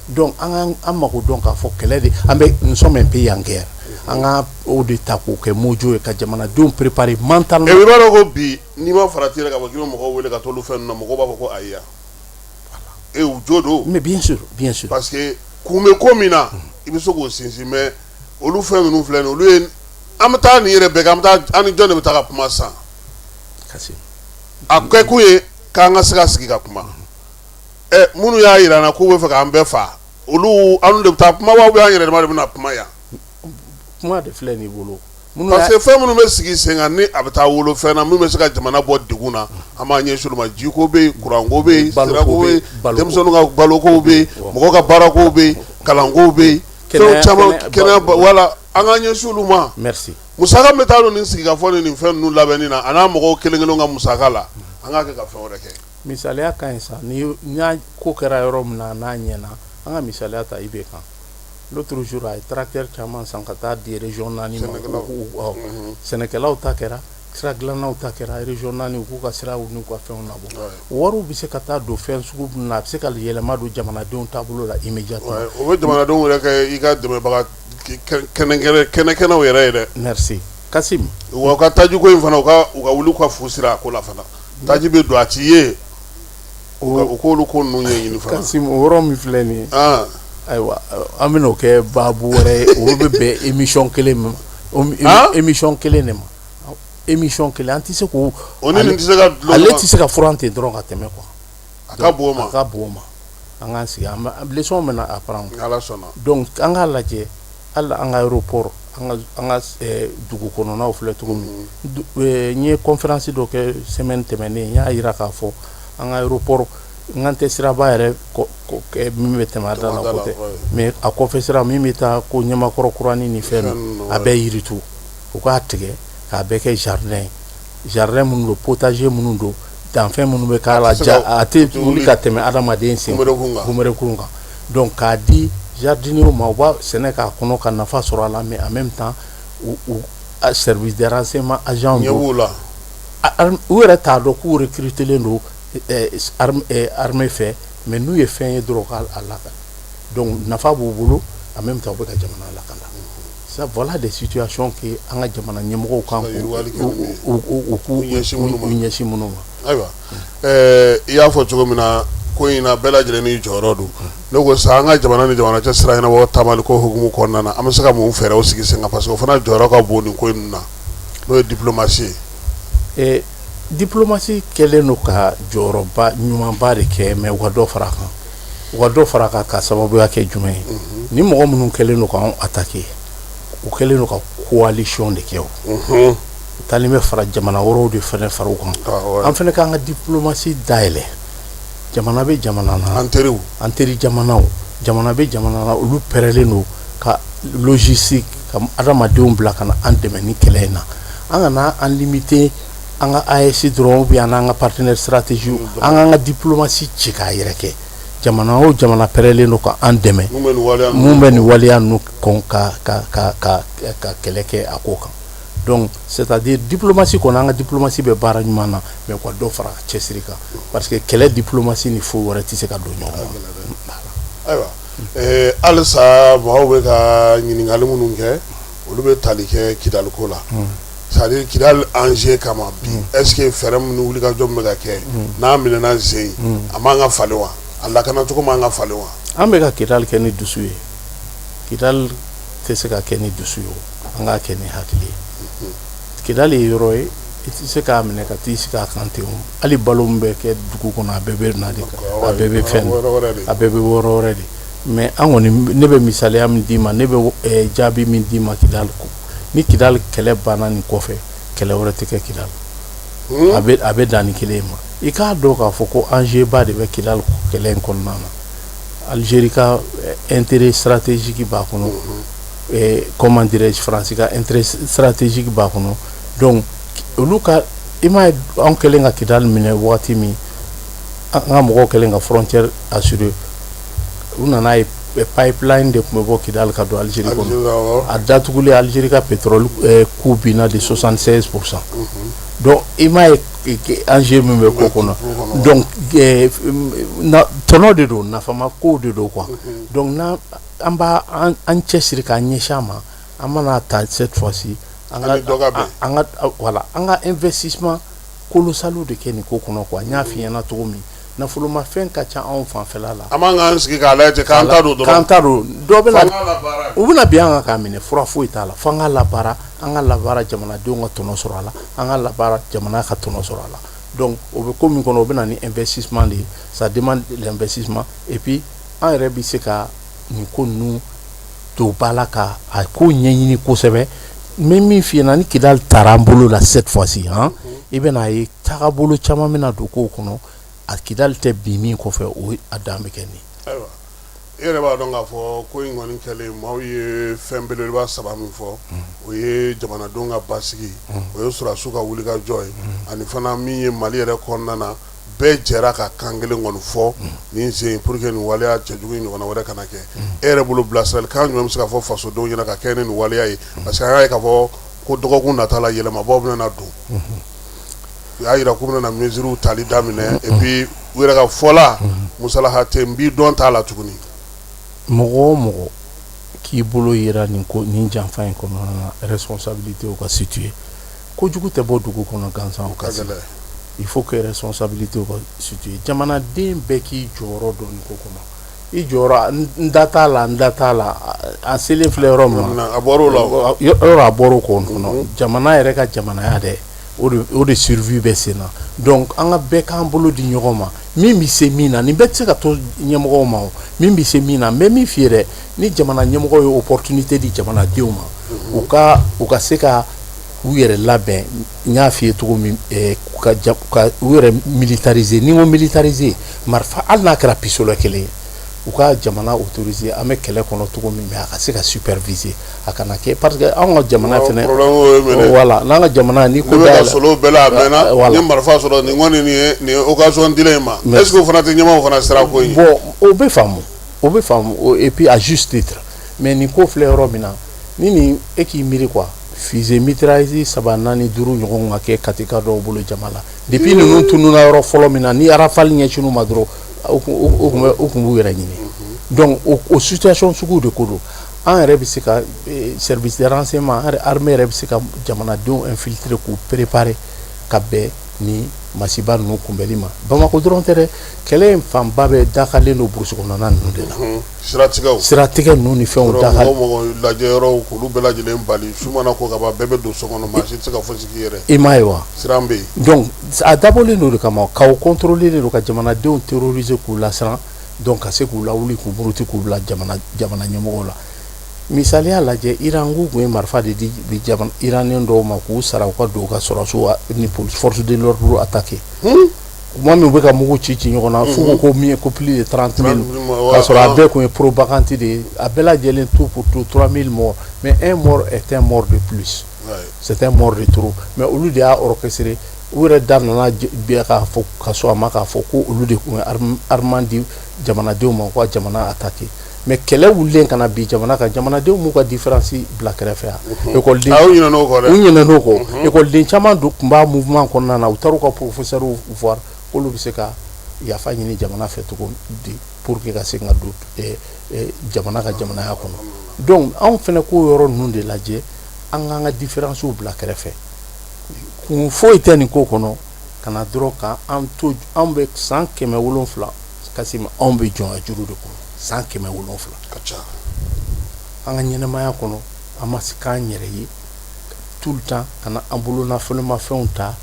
S6: donc an mako dɔn k'a fɔ kɛlɛ de an bɛ nous sommes un pays en guerre an ka o de ta k'o kɛ mojo ye ka jamanadenw préparer mentalement
S3: i b'a dɔn ko bi n'i ma farati yɛrɛ ka fɔ k'i bɛ mɔgɔw wele ka t'olu fɛn ninnu na mɔgɔw b'a fɔ ko ayi ya u jo don
S6: mais bien sûr
S3: parce que kun bɛ ko min na i bɛ se k'o sinsin mais olu fɛn ninnu filɛ nin olu ye an bɛ taa nin yɛrɛ bɛɛ kɛ an bɛ taa an ni jɔn de bɛ taa ka kuma san a kɛ kun ye k'an ka se ka sigi ka kuma minnu y'a yira an na k'u bɛ fɛ k'an bɛɛ fa olu anw de bɛ taa kuma wa an yɛrɛ dama de bɛ na kuma yan
S6: kuma de filɛ nin bolo
S3: parce que fɛn minnu bɛ sigi sen kan ni a bɛ taa wolo fɛn na min bɛ se ka jamana bɔ degun na an b'a ɲɛsin olu ma jiko bɛ yen kuranko bɛ yen sirako bɛ yen denmisɛnninw ka balokow bɛ yen mɔgɔw ka baarakow bɛ yen kalankow bɛ yen fɛn caman kɛnɛ wala an ka ɲɛsin olu ma
S6: merci
S3: musaka bɛ taa don nin sigikafɔ ni nin fɛn ninnu labɛnni na a n'a mɔgɔw kelen kelen ka musaka la an k'a kɛ ka fɛn wɛrɛ kɛ
S6: misaliya ka ɲi sa ni y'a ko kɛra yɔrɔ min na n'a ɲɛna an ka misaliya ta IB kan l'autre jour a ye tracteur caman san ka taa di région naani ma sɛnɛkɛlaw ta kɛra sira dilannaw ta kɛra région naani u k'u ka siraw n'u ka fɛnw labɔ wariw bɛ se ka taa don fɛn sugu min na a bɛ se ka yɛlɛma don jamanadenw taabolo la immédiatement
S3: o bɛ jamanadenw yɛrɛ kɛ i ka dɛmɛbaga kɛnɛkɛnɛw yɛrɛ ye dɛ
S6: merci Kasim
S3: wa ka tajiko in fana u ka wuli ka fu sira a ko la fana taji bɛ don a ti ye u k'olu ko ninnu ɲɛɲini fana
S6: Kasim o yɔrɔ min filɛ nin ye ayiwa an bɛn'o kɛ baabu wɛrɛ ye o bɛ bɛn émission kelen ma émission kelen de ma émission kelen an tɛ se k'o ale tɛ se ka furan ten dɔrɔn ka tɛmɛ quoi
S3: a ka bon o ma
S6: an k'an sigi leçon bɛ na apprendre
S3: ala sɔnna
S6: donc an k'a lajɛ hali an ka aéroport an ka dugu kɔnɔnaw filɛ cogo min n ye conférence dɔ kɛ semaine tɛmɛnen n y'a yira k'a fɔ an ka aéroport n kan tɛ siraba yɛrɛ min bɛ tɛmɛ a da la ko tɛ mais a kɔfɛ sira min bɛ taa ko ɲamakɔrɔ kurani ni fɛn ninnu a bɛɛ yiritu u k'a tigɛ k'a bɛɛ kɛ jardin minnu don potager minnu don danfɛn minnu bɛ k'a la a tɛ wuli ka tɛmɛ adamaden sen kunbɛrɛkurun kan donc k'a di jardiniers ma u b'a sɛnɛ k'a kɔnɔ ka nafa sɔrɔ a la mais en même temps u service de renseignement agent don u yɛrɛ t'a dɔn k'u recrutelen don armée fɛ mais n'u ye fɛn ye dɔrɔn k'a lakana donc nafa b'u bolo en même temps u bɛ ka jamana lakana ça voilà des situations que an ka jamana ɲɛmɔgɔw kan k'u ɲɛsin minnu ma
S3: ayiwa i y'a fɔ cogo min na ko in na bɛɛ lajɛlen ni jɔyɔrɔ don ne ko sa an ka jamana ni jamana cɛ sira ɲɛnabɔ taamali ko hukumu kɔnɔna na an bɛ se ka mun fɛɛrɛw sigi sen kan parce que o fana jɔyɔrɔ ka bon nin ko in na n'o ye diplomasi ye
S6: diplomasi kɛlen don ka jɔyɔrɔba ɲumanba de kɛ mais u ka dɔ fara a kan ka sababuya kɛ jumɛn ye ni mɔgɔ minnu kɛlen don k'anw attaquer u kɛlen don ka coalition de kɛ o talen bɛ fara jamana wɛrɛw de fɛnɛ fara u kan an fɛnɛ k'an ka diplomasi dayɛlɛ jamana bɛ jamana na an teri jamanaw jamana bɛ jamana na olu pɛrɛlen don ka logistique ka adamadenw bila ka na an dɛmɛ ni kɛlɛ in na an kana an limiter an ka AES dɔrɔn ou bien an n'an ka partenaire stratégique an k'an ka diplomasi ci k'a yɛrɛ kɛ jamana o jamana pɛrɛlen don ka an dɛmɛ mun bɛ nin waleya ninnu kɔn ka kɛlɛ kɛ a ko kan donc c'est-à-dire diplomasi kɔni an ka diplomasi bɛ baara ɲuman na mais ka dɔ fara cɛsiri kan parce que kɛlɛ diplomasi ni foyi wɛrɛ tɛ se ka don ɲɔgɔn na
S3: ayiwa alisa maaw bɛ ka ɲininkali minnu kɛ olu bɛ tali kɛ Kidali ko la c'est-à-dire Kidali enjeu kama bi est-ce que fɛɛrɛ minnu wulikajɔ bɛ ka kɛ n'a minɛna sen a man ka falen wa a lakanacogo man ka falen wa
S6: an bɛ ka Kidali kɛ ni dusu ye Kidali tɛ se ka kɛ ni dusu ye an k'a kɛ ni hakili ye Kidali ye yɔrɔ ye i tɛ se k'a minɛ ka t'i sigi a kan ten hali balo min bɛ kɛ dugu kɔnɔ a bɛɛ bɛ na de a bɛɛ bɛ fɛn a bɛɛ bɛ wɔɔrɔ wɛrɛ de mais an kɔni ne bɛ misaliya min d'i ma ne bɛ jaabi min d'i ma Kidali ko ni Kidali kɛlɛ banna nin kɔfɛ kɛlɛ wɛrɛ tɛ kɛ Kidali a bɛ dan ni kelen ma i k'a dɔn k'a fɔ ko enjeu ba de bɛ Kidali kɛlɛ in kɔnɔna na Algérie ka intérêt stratégique b'a kɔnɔ comment dirais-je France ka intérêt stratégique b'a kɔnɔ donc olu ka i m'a ye an kɛlen ka Kidali minɛ waati min an ka mɔgɔw kɛlen ka frontière assurer u nana ye pipeline de tun bɛ bɔ Kidali ka don Algérie kɔnɔ a datugulen Algérie ka pétrole coût binna de 76%. Donc i m'a ye enjeu min bɛ ko kɔnɔ donc tɔnɔ de don nafama kow de don quoi donc an b'a an cɛsiri k'an ɲɛsin a ma an mana ta cette fois-ci an ka investissement colossal de kɛ nin ko kɔnɔ quoi n y'a f'i ɲɛna cogo min nafolomafɛn ka ca anw fanfɛla la
S3: an man k'an sigi k'a lajɛ k'an ta don dɔrɔn
S6: k'an ta don dɔ bɛ na u bɛna bin an kan k'a minɛ fura foyi t'a la fo an ka labaara jamanadenw ka tɔnɔ sɔrɔ a la an ka labaara jamana ka tɔnɔ sɔrɔ a la donc o bɛ ko min kɔnɔ o bɛ na ni investissement de ye ça demande l'investissement et puis an yɛrɛ bɛ se ka nin ko ninnu don ba la ka a ko ɲɛɲini kosɛbɛ n bɛ min f'i ɲɛna ni Kidali taara an bolo la cette fois-ci i bɛna ye taagabolo caman bɛna don kow kɔnɔ a Kidali tɛ bi min kɔfɛ o a dan bɛ kɛ nin
S3: ayiwa i yɛrɛ b'a dɔn k'a fɔ ko in kɔni kɛlen maaw ye fɛn belebeleba saba min fɔ o ye jamanadenw ka basigi o ye sɔrɔdasiw ka wulikajɔ ye ani fana min ye Mali yɛrɛ kɔnɔna na bɛɛ jɛra ka kan kelen kɔni fɔ nin sen pour que nin waleya cɛjugu in ɲɔgɔnna wɛrɛ kana kɛ e yɛrɛ bolo bilasiralikan jumɛn bɛ se ka fɔ fasodenw ɲɛna ka kɛ ni nin waleya ye parce que an y'a ye k'a fɔ ko dɔgɔkun nata la yɛlɛmabaw bɛna don u y'a yira k'u bɛna mesures tali daminɛ et puis u yɛrɛ ka fɔ la musalaha tɛ n b'i dɔn t'a la tuguni
S6: mɔgɔ o mɔgɔ k'i bolo yera nin janfa in kɔnɔna na responsabilité o ka situer kojugu tɛ bɔ dugu kɔnɔ gansan o ka se il faut que responsabilité o ka situer jamanaden bɛɛ k'i jɔyɔrɔ dɔn nin ko kɔnɔ i jɔyɔrɔ n da t'a la a selen filɛ yɔrɔ min na
S3: a bɔr'o la
S6: yɔrɔ a bɔr'o kɔnɔ jamana yɛrɛ ka jamanaya dɛ o de survie bɛ sen na donc an ka bɛɛ k'an bolo di ɲɔgɔn ma min bɛ se min na nin bɛɛ tɛ se ka to ɲɛmɔgɔw ma o min bɛ se min na n bɛ min f'i ye dɛ ni jamana ɲɛmɔgɔw ye opportunité di jamanadenw ma u ka se ka u yɛrɛ labɛn n y'a f'i ye cogo min ka u yɛrɛ militariser ni n ko militariser marifa hali n'a kɛra pistolet kelen ye u ka jamana autoriser an bɛ kɛlɛ kɔnɔ cogo min mais a ka se ka superviser a kana kɛ parce que anw ka jamana fɛnɛ voilà n'an ka jamana ni ko da
S3: solo bɛɛ la a mɛnna ni marifa sɔrɔ nin kɔni nin ye occasion dilen ma est ce que o fana tɛ ɲɛmaaw fana sira ko in
S6: bon o bɛ faamu et puis à juste titre mais nin ko filɛ yɔrɔ min na ni nin e k'i miiri quoi fusée mitrailleuse 3 4 5 ɲɔgɔn ka kɛ katika dɔw bolo jama la depuis ninnu tununa yɔrɔ fɔlɔ min na ni rafale ɲɛsin'u ma dɔrɔn o kun b'u yɛrɛ ɲini donc o situation sugu de ko don an yɛrɛ bɛ se ka service de renseignement armée yɛrɛ bɛ se ka jamanadenw infiltrer k'u préparer ka bɛn ni masiba ninnu kunbɛli ma Bamako dɔrɔn tɛ dɛ kɛlɛ in fanba bɛ dakalen don burusi kɔnɔna ninnu de la siratigɛ ninnu ni fɛnw dakalen
S3: mɔgɔ lajɛ yɔrɔw k'olu bɛɛ lajɛlen bali su mana ko ka ban bɛɛ bɛ don so kɔnɔ maa si tɛ se ka fosi k'i yɛrɛ
S6: i m'a ye wa
S3: siran bɛ yen
S6: donc a dabɔlen don de kama k'aw contrôler de don ka jamanadenw terroriser k'u lasiran donc ka se k'u lawuli k'u muruti k'u bila jamana ɲɛmɔgɔw la misaliya lajɛ Iran k'u tun ye marifa de di Iranien dɔw ma k'u sara u ka don u ka sɔrɔdasiw ni force de l'ordre attaquer tuma min u bɛ ka mugu ci ɲɔgɔn na fo ko min ye ko plus de 30 000 k'a sɔrɔ a bɛɛ tun ye propagande de ye a bɛɛ lajɛlen tout pour tout 3 000 morts mais un mort est un mort de plus c'est un mort de trop mais olu de y'a orchestré u yɛrɛ da nana bɛɛ k'a fɔ ka sɔn a ma k'a fɔ ko olu de tun ye armement di jamanadenw ma u ka jamana attaquer mais kɛlɛ wulilen kana bi jamana kan jamanadenw m'u ka différence bila kɛrɛfɛ yan école
S3: u ɲinɛn'o kɔ dɛ
S6: u ɲinɛn'o kɔ école den caman tun b'a mouvement kɔnɔna na u taara u ka professeur voir k'olu bɛ se ka yafa ɲini jamana fɛ cogo di pour que ka se ka don jamana ka jamanaya kɔnɔ donc anw fɛnɛ ko yɔrɔ ninnu de lajɛ an k'an ka différences bila kɛrɛfɛ kun foyi tɛ nin ko kɔnɔ kana dɔrɔn ka an to an bɛ san 700 kasi anw bɛ jɔn a juru de kɔnɔ san 700
S3: ka ca
S6: an ka ɲɛnɛmaya kɔnɔ an ma se k'an yɛrɛ ye tout le temps kana an bolo nafolomafɛnw ta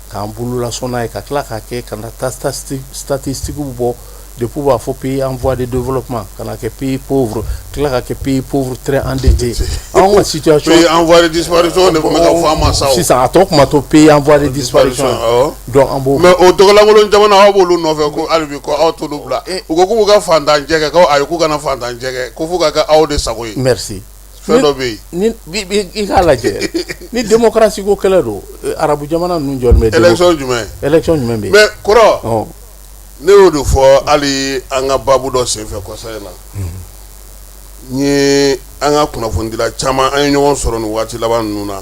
S6: k'an bolo lasɔn n'a ye ka tila k'a kɛ kana taa statistiques bɔ depuis b'a fɔ pays en voie de développement kana kɛ pays pauvre tila ka kɛ pays pauvre très endetté an ka situation
S3: pays en voie de disparition de kuma ka fɔ an ma sa
S6: sisan a tɔ kuma to pays en voie de disparition donc an b'o
S3: mais o dɔgɔlankolon jamana aw b'olu nɔfɛ ko hali bi ko aw t'olu bila u ko k'u ka fantanjɛ kɛ ko ayi k'u kana fantanjɛ kɛ ko fo ka kɛ aw de sago ye
S6: merci
S3: fɛn dɔ bɛ yen
S6: i k'a lajɛ ni démocratie ko kɛlɛ don arabu jamana ninnu jɔlen bɛ
S3: élection jumɛn
S6: bɛ yen
S3: mais kɔrɔ ne y'o de fɔ hali an ka baabu dɔ senfɛ kɔsa in na n ye an ka kunnafonidila caman an ye ɲɔgɔn sɔrɔ nin waati laban ninnu na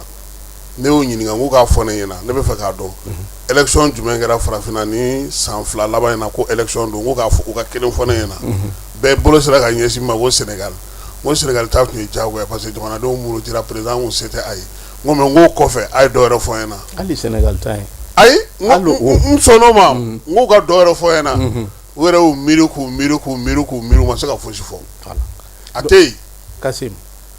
S3: ne y'o ɲininka n ko k'a fɔ ne ɲɛna ne bɛ fɛ k'a dɔn élection jumɛn kɛra farafinna ni san 2 laban in na ko élection don n ko k'a fɔ u ka kelen fɔ ne ɲɛna bɛɛ bolo sera ka ɲɛsin ma ko Sénégal n ko Sénégal ta tun ye diyagoya parce que jamanadenw bolo dira président kun se tɛ a ye n ko mais n ko kɔfɛ a ye dɔ wɛrɛ fɔ n ɲɛna
S6: hali Sénégal ta ye
S3: ayi n sɔnn'o ma n ko ka dɔ wɛrɛ fɔ n ɲɛna u yɛrɛ y'u miiri k'u miiri u ma se ka fosi fɔ a tɛ yen
S6: Kasim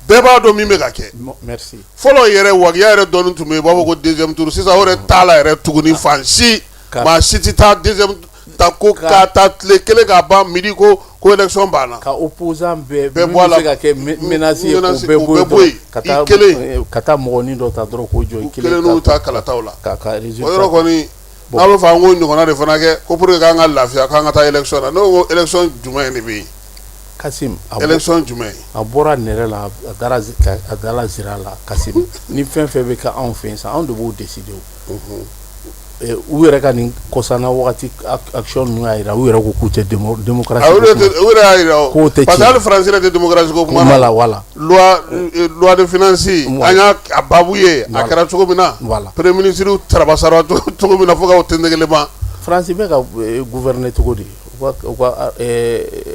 S3: bɛɛ b'a dɔn min bɛ ka kɛ
S6: merci
S3: fɔlɔ yɛrɛ wagiya yɛrɛ dɔɔnin tun bɛ yen u b'a fɔ ko deuxième tour sisan o yɛrɛ t'a la yɛrɛ tuguni fan si maa si tɛ taa deuxième ta ko k'a ta tile kelen k'a ban midi ko élection banna
S6: ka opposant bɛɛ
S3: bɔ a la
S6: se ka kɛ menace ye k'u bɛɛ bɔ yen ka taa mɔgɔnin dɔ ta dɔrɔn k'o jɔ i kelen
S3: n'u ta kalataw la
S6: ka
S3: o
S6: résultat
S3: yɔrɔ kɔni n'a bɛ fɔ an k'o ɲɔgɔnna de fana kɛ ko pour que k'an ka lafiya k'an ka taa élection na ne ko élection jumɛn de bɛ yen
S6: Kasim
S3: élection jumɛn
S6: a bɔra nɛrɛ la a dala zira la Kasim ni fɛn fɛn bɛ kɛ anw fɛ yen sisan anw de b'o décider u yɛrɛ ka nin kɔsanna wagati action ninnu y'a jira u yɛrɛ ko k'u tɛ démocratie
S3: u yɛrɛ y'a jira
S6: k'o tɛ
S3: parce que hali faransi yɛrɛ tɛ démocratie ko kuma
S6: na wala
S3: loi de finance an y'a baabu ye a kɛra cogo min na premier ministre tarabasara cogo min na fo k'aw tɛntɛgɛlen ban
S6: faransi bɛ ka gouverner cogo di u ka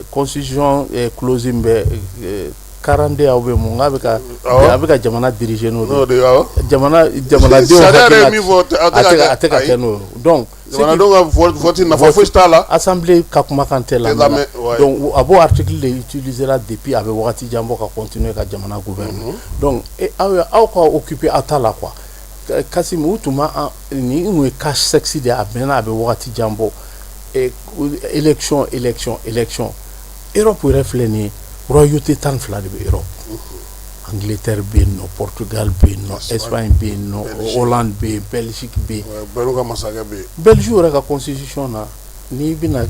S6: constitution clause in bɛ 40 aw bɛ mun a bɛ ka jamana diriger n'o de jamanadenw a tɛ ka kɛ n'o ye donc
S3: jamanadenw ka vote nafa fosi t'a la
S6: assemblée ka kumakan tɛ lamɛn donc a b'o article de utilisera depuis a bɛ wagati jan bɔ ka continuer ka jamana gouverner donc aw ka occuper aw ta la quoi Kasim u tun ma ni n ye cash sexy de a mɛnna a bɛ wagati jan bɔ élection Europe yɛrɛ filɛ nin ye royauté 12 de bɛ Europe Angleterre bɛ yen nɔ Portugal bɛ yen nɔ Espagne bɛ yen nɔ Hollande bɛ yen Belgique bɛ yen
S3: bɛɛ ka masakɛ bɛ yen
S6: Belgique yɛrɛ ka constitution na n'i bɛna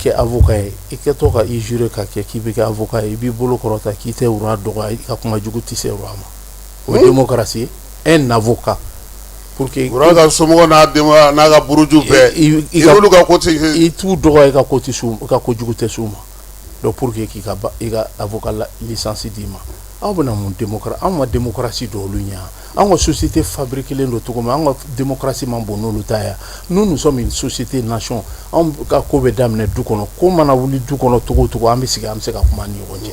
S6: kɛ avocat ye i kɛ to ka i jure ka kɛ k'i bɛ kɛ avocat ye i b'i bolo kɔrɔta k'i tɛ roi dɔgɔya i ka kuma jugu tɛ se roi ma o démocratie un avocat pour que
S3: roi ka somɔgɔ n'a denbaya n'a ka buruju bɛɛ i n'olu ka ko tɛ
S6: i t'u dɔgɔya i ka ko tɛ s'u i ka kojugu tɛ s'u ma donc pour que k'i ka avocat licence d'i ma aw bɛna mun démocratie anw ka démocratie dɔ olu ɲɛ anw ka société fabriquée don cogo min anw ka démocratie man bon n'olu ta ye nous sommes une société nation anw ka ko bɛ daminɛ du kɔnɔ ko mana wuli du kɔnɔ cogo o cogo an bɛ sigi an bɛ se ka kuma ni ɲɔgɔn cɛ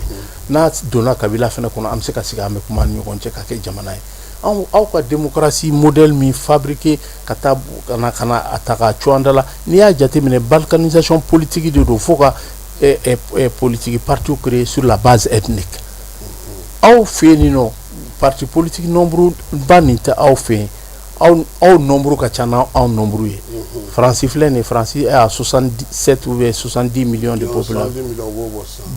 S6: n'a donna kabila fɛnɛ kɔnɔ an bɛ se ka sigi an bɛ kuma ni ɲɔgɔn cɛ ka kɛ jamana ye aw ka démocratie modèle min fabriqué ka taa kana a ta ka co an da la n'i y'a jateminɛ balkanisation politique de don fo ka politique parti créé sur la base ethnique aw fɛ yen nɔ parti politique nombre ba nin tɛ aw fɛ yen aw nombre ka ca n'aw nombre ye Faransi filɛ nin ye Faransi est à 67 ou 70 millions de population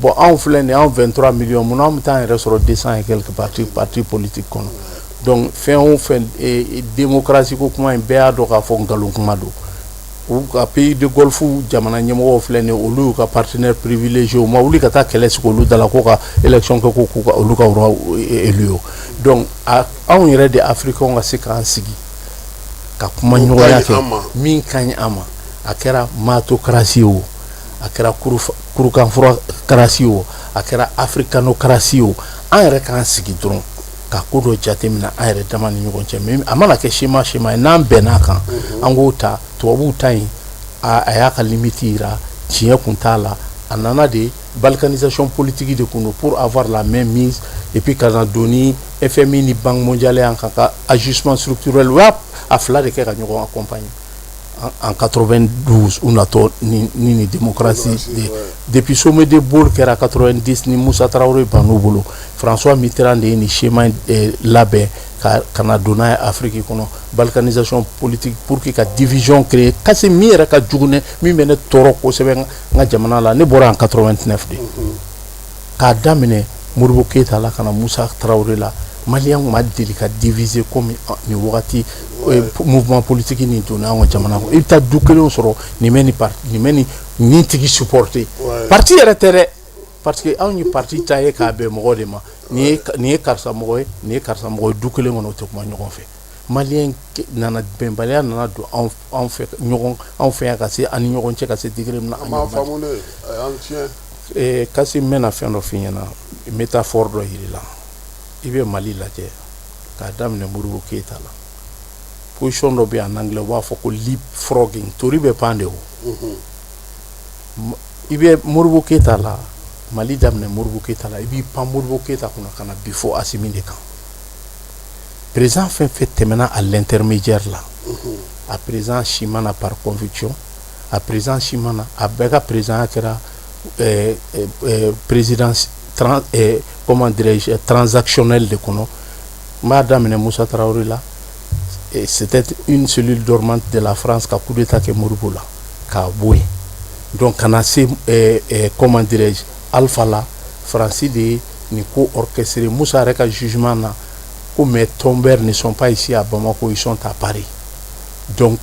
S6: bon anw filɛ nin ye anw 23 millions mun anw bɛ taa an yɛrɛ sɔrɔ 200 et quelques parti politique kɔnɔ donc fɛn o fɛn démocratie ko kuma in bɛɛ y'a dɔn k'a fɔ nkalon kuma don u ka pays de golfe jamana ɲɛmɔgɔw filɛ nin ye olu y'u ka partenaire privilégié u ma wuli ka taa kɛlɛ sigi olu da la ko ka élection kɛ ko olu ka roi élu o donc anw yɛrɛ de africains ka se k'an sigi ka kuma ɲɔgɔnya kɛ min ka ɲi an ma a kɛra matocratie o a kɛra kurukanfurokratie o a kɛra africanocratie o an yɛrɛ k'an sigi dɔrɔn ka ko dɔ jateminɛ an yɛrɛ dama ni ɲɔgɔn cɛ mais a mana kɛ schéma ye n'an bɛnn'a kan an k'o ta tubabuw ta yin a y'a ka limite yira tiɲɛ kun t'a la a nana de balkanisation politique de kun pour avoir la même mise et puis ka na doni FMI ni Banque mondiale an ka ajustement structurel wa a fila de kɛ ka ɲɔgɔn accompagner en 92 on a ni démocratie depuis sommet de Bourg kɛra 90 ni Moussa Traoré banu bolo François Mitterrand de ni schéma labɛn ka na donna Afrique kɔnɔ balkanisation politique pour que ka division créer kasi mi yɛrɛ ka jugu ne min bɛ ne tɔɔrɔ kosɛbɛ n ka jamana la ne bɔra en 89 de k'a daminɛ Modibo Keita la ka na Moussa Traoré la Malien ma deli ka diviser comme ni wagati mouvement politique ni donna an ka jamana kɔnɔ i bɛ taa du kelen sɔrɔ nin bɛ ni parti nin bɛ nin tigi supporter parti yɛrɛ tɛ dɛ parce que anw ye parti ta ye k'a bɛn mɔgɔ de ma nin ye karisa mɔgɔ ye nin ye karisa mɔgɔ ye du kelen kɔnɔ o tɛ kuma ɲɔgɔn fɛ Malien nana bɛnbaliya nana don anw fɛ yan ka se ani ɲɔgɔn cɛ ka se degré min na an
S3: m'a faamu de a y'an tiɲɛ
S6: kasi n bɛna fɛn dɔ f'i ɲɛna métaphore dɔ yir'i la i bɛ Mali lajɛ k'a daminɛ Modibo Keita la position dɔ bɛ en anglais u b'a fɔ ko leapfrogging tori bɛ pan de o i bɛ Modibo Keita la Mali daminɛ Modibo Keita la i b'i pan Modibo Keita kunna ka na bi fɔ Assimi de kan président fɛn fɛn tɛmɛna à l'intermédiaire la a président Chimana par conviction a président Chimana a bɛɛ ka président kɛra présidence comment dirais-je transactionnel de kɔnɔ n b'a daminɛ Moussa Traoré la c'était une cellule dormante de la France ka coup d'état kɛ Modibo la k'a bɔ yen donc kana se comment dirais-je Alpha la Francis de ni ko orchestré Moussa yɛrɛ ka jugement na ko mes tombeurs ne sont pas ici à Bamako ils sont à Paris donc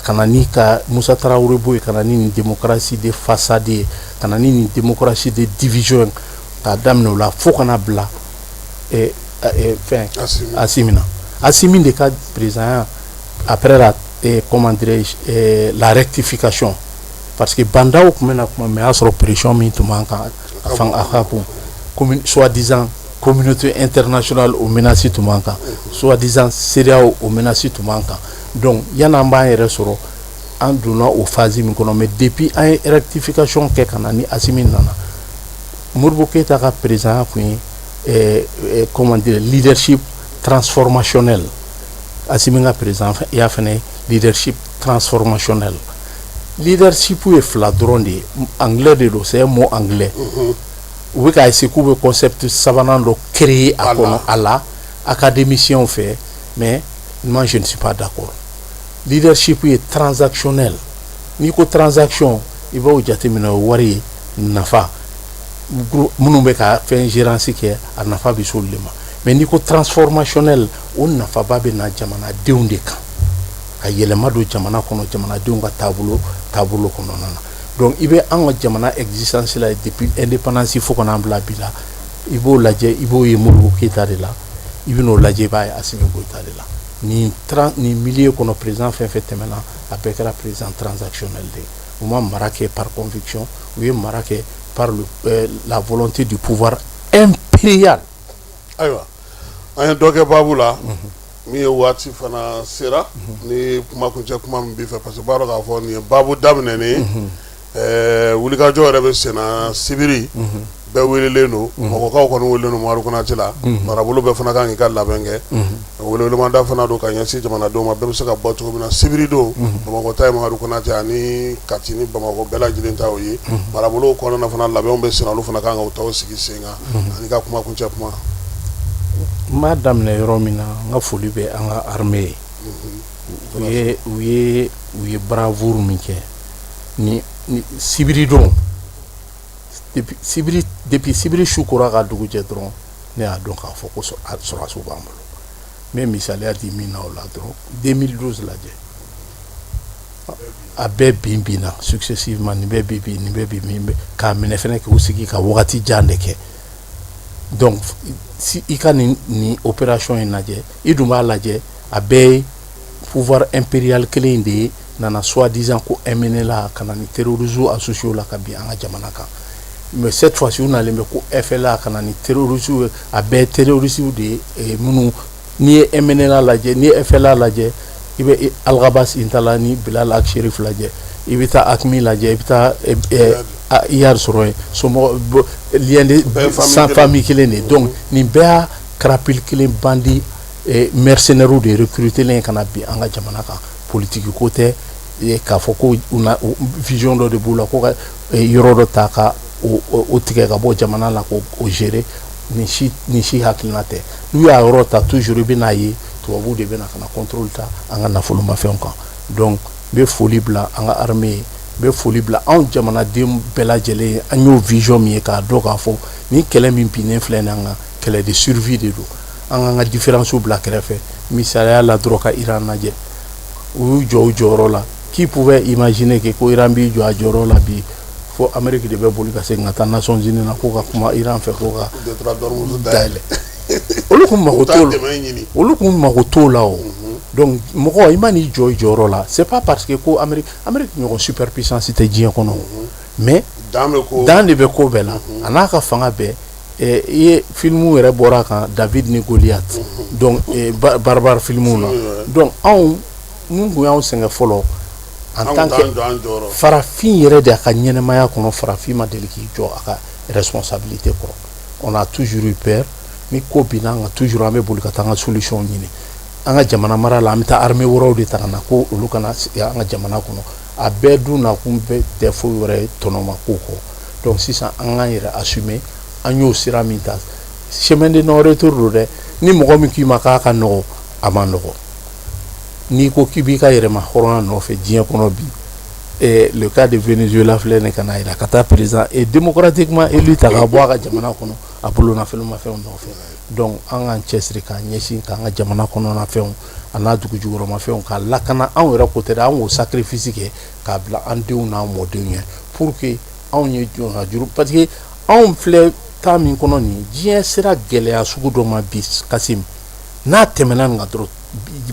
S6: kana ni ka Moussa Traoré boy kana ni démocratie de façade kana ni démocratie de division ka daminɛ la fo kana bila fin Assimi de ka président après la comment dirais-je la rectification parce que bandaw kun bɛna kuma mais a sɔrɔ pression min tun b'an kan fan a ka bon soi-disant communauté internationale o menace tun b'an kan soi-disant CEDEAO o menace tun b'an kan donc yan'an b'an yɛrɛ sɔrɔ an donna o phase min kɔnɔ mais depuis an ye rectification kɛ ka na ni Assimi nana Modibo Keita ka président kun ye comment dire leadership transformationnel Assimi ka président i y'a fɛnɛ leadership transformationnel leadership ye fila dɔrɔn de ye anglais de don c'est un mot anglais u bɛ ka essayer k'u bɛ concept sabanan dɔ créer a kɔnɔ a la académiciens fɛ mais moi je ne suis pas d'accord leadership ye transactionnel n'i ko transaction i b'o jateminɛ o wari ye nafa minnu bɛ ka fɛn gérance kɛ a nafa bɛ s'olu de ma mais n'i ko transformationnel o nafaba bɛ na jamanadenw de kan ka yɛlɛma don jamana kɔnɔ jamanadenw ka taabolo kɔnɔna na donc i bɛ an ka jamana existence la depuis indépendance fo kana an bila bi la i b'o lajɛ i b'o ye Modibo Keita de la i bɛn'o lajɛ i b'a ye Assimi Goïta de la nin milieu kɔnɔ président fɛn fɛn tɛmɛna a bɛɛ kɛra président transactionnel de u ma mara kɛ par conviction u ye mara kɛ par la volonté du pouvoir impérial.
S3: ayiwa an ye dɔ kɛ baabu la min ye waati fana sera ni kuma kuncɛ kuma min b'i fɛ parce que b'a dɔn k'a fɔ nin ye baabu daminɛnen wulikajɔ yɛrɛ bɛ sen na sibiri bɛɛ welelen don mɔgɔkaw kɔni welelen don Mamadu Konate la marabolo bɛɛ fana kan k'i ka labɛn kɛ welewelemada fana don ka ɲɛsin jamanadenw ma bɛɛ bɛ se ka bɔ cogo min na sibiri don Bamakɔ ta ye Mamadu Konate ani Kati ni Bamakɔ bɛɛ lajɛlen ta o ye marabolo kɔnɔna fana labɛnw bɛ sen na olu fana kan ka o taw sigi sen kan ani ka kuma kuncɛ kuma.
S6: n b'a daminɛ yɔrɔ min na n ka foli bɛ an ka armée ye u ye bravoure min kɛ ni sibiri don depuis sibiri su kora ka dugu jɛ dɔrɔn ne y'a dɔn k'a fɔ ko sɔrɔdasiw b'an bolo n bɛ misaliya di min na o la dɔrɔn 2012 lajɛ a bɛɛ bin successivement nin bɛɛ bin nin bɛɛ bin k'a minɛ fɛnɛ k'u sigi ka wagati jan de kɛ donc si i ka nin opération in lajɛ i dun b'a lajɛ a bɛɛ pouvoir impérial kelen de ye nana soi-disant ko MNLA ka na ni terrorisme associé la ka bin an ka jamana kan mais cette fois-ci u nalen bɛ ko FLA ka na ni terrorisme a bɛɛ terrorisme de ye minnu n'i ye MNLA lajɛ n'i ye FLA lajɛ i bɛ Algabas Intala ni Bilal Akshérif lajɛ, i bɛ taa Akmi lajɛ, i bɛ taa Iyad sɔrɔ yen, somɔgɔ lien de sans famille kelen de. Donc nin bɛɛ y'a karapili kelen bandi mercenaires de recruter len kana bi an ka jamana kan. Politique ko tɛ k'a fɔ ko vision dɔ de b'u la ko ka yɔrɔ dɔ ta ka o tigɛ ka bɔ jamana la ko o gérer, ni si hakilina tɛ. N'u y'a yɔrɔ ta toujours i bɛn'a ye tubabuw de bɛna kana contrôle ta an ka nafolomafɛnw kan. Donc n bɛ foli bila an ka armée ye, n bɛ foli bila anw jamanaden bɛɛ lajɛlen ye, an y'o vision min ye k'a dɔn k'a fɔ ni kɛlɛ min binnen filɛ nin an kan kɛlɛ de survie de don. An ka différence bila kɛrɛfɛ, misaliya la dɔrɔn ka Iran lajɛ, u y'u jɔ u jɔyɔrɔ la. Qui pouvait imaginer que ko Iran b'i jɔ a jɔyɔrɔ la bi fo Amérique de bɛ boli ka segin ka taa Nations Unies na ko ka kuma Iran fɛ ko ka dayɛlɛ. Olu kun mago t'o la o. Donc mɔgɔ i man'i jɔ i jɔyɔrɔ la, c'est pas parce que ko Amérique ɲɔgɔn superpuissance tɛ diɲɛ kɔnɔ, mais dan de bɛ ko bɛɛ la a n'a ka fanga bɛɛ. I ye filmu yɛrɛ bɔra kan David ni Goliath, donc barbare filmu na. Donc anw mun kun y'anw sɛgɛn fɔlɔ en tant que farafin yɛrɛ de a ka ɲɛnɛmaya kɔnɔ, farafin ma deli k'i jɔ a ka responsabilité kɔrɔ. On a toujours eu peur, ni ko binna an ka toujours an bɛ boli ka taa an ka solution ɲini. An ka jamana mara la an bɛ taa armée wɛrɛw de ta ka na ko olu kana sigi an ka jamana kɔnɔ. A bɛɛ dun nakun bɛ tɛ foyi wɛrɛ ye tɔnɔma ko kɔ. Donc sisan an k'an yɛrɛ assumer, an y'o sira min ta, chemin de non retour don dɛ. Ni mɔgɔ min k'i ma k'a ka nɔgɔ, a ma nɔgɔ. N'i ko k'i b'i ka yɛrɛma hɔrɔnya nɔfɛ diɲɛ kɔnɔ bi, le cas de Venezuela filɛ nin kana yira ka taa président démocratiquement élu ta ka bɔ a ka jamana kɔnɔ a bolonafɛnw nɔfɛ. Donc an k'an cɛsiri k'an ɲɛsin k'an ka jamana kɔnɔna fɛnw a n'a dugu jukɔrɔmafɛnw k'a lakana anw yɛrɛ côté la, an k'o sacrifice kɛ k'a bila an denw n'an mɔdenw ɲɛ pour que anw ye jɔnna juru, parce que anw filɛ temps min kɔnɔ nin diɲɛ sera gɛlɛya sugu dɔ ma bi Kasim, n'a tɛmɛna nin kan dɔrɔn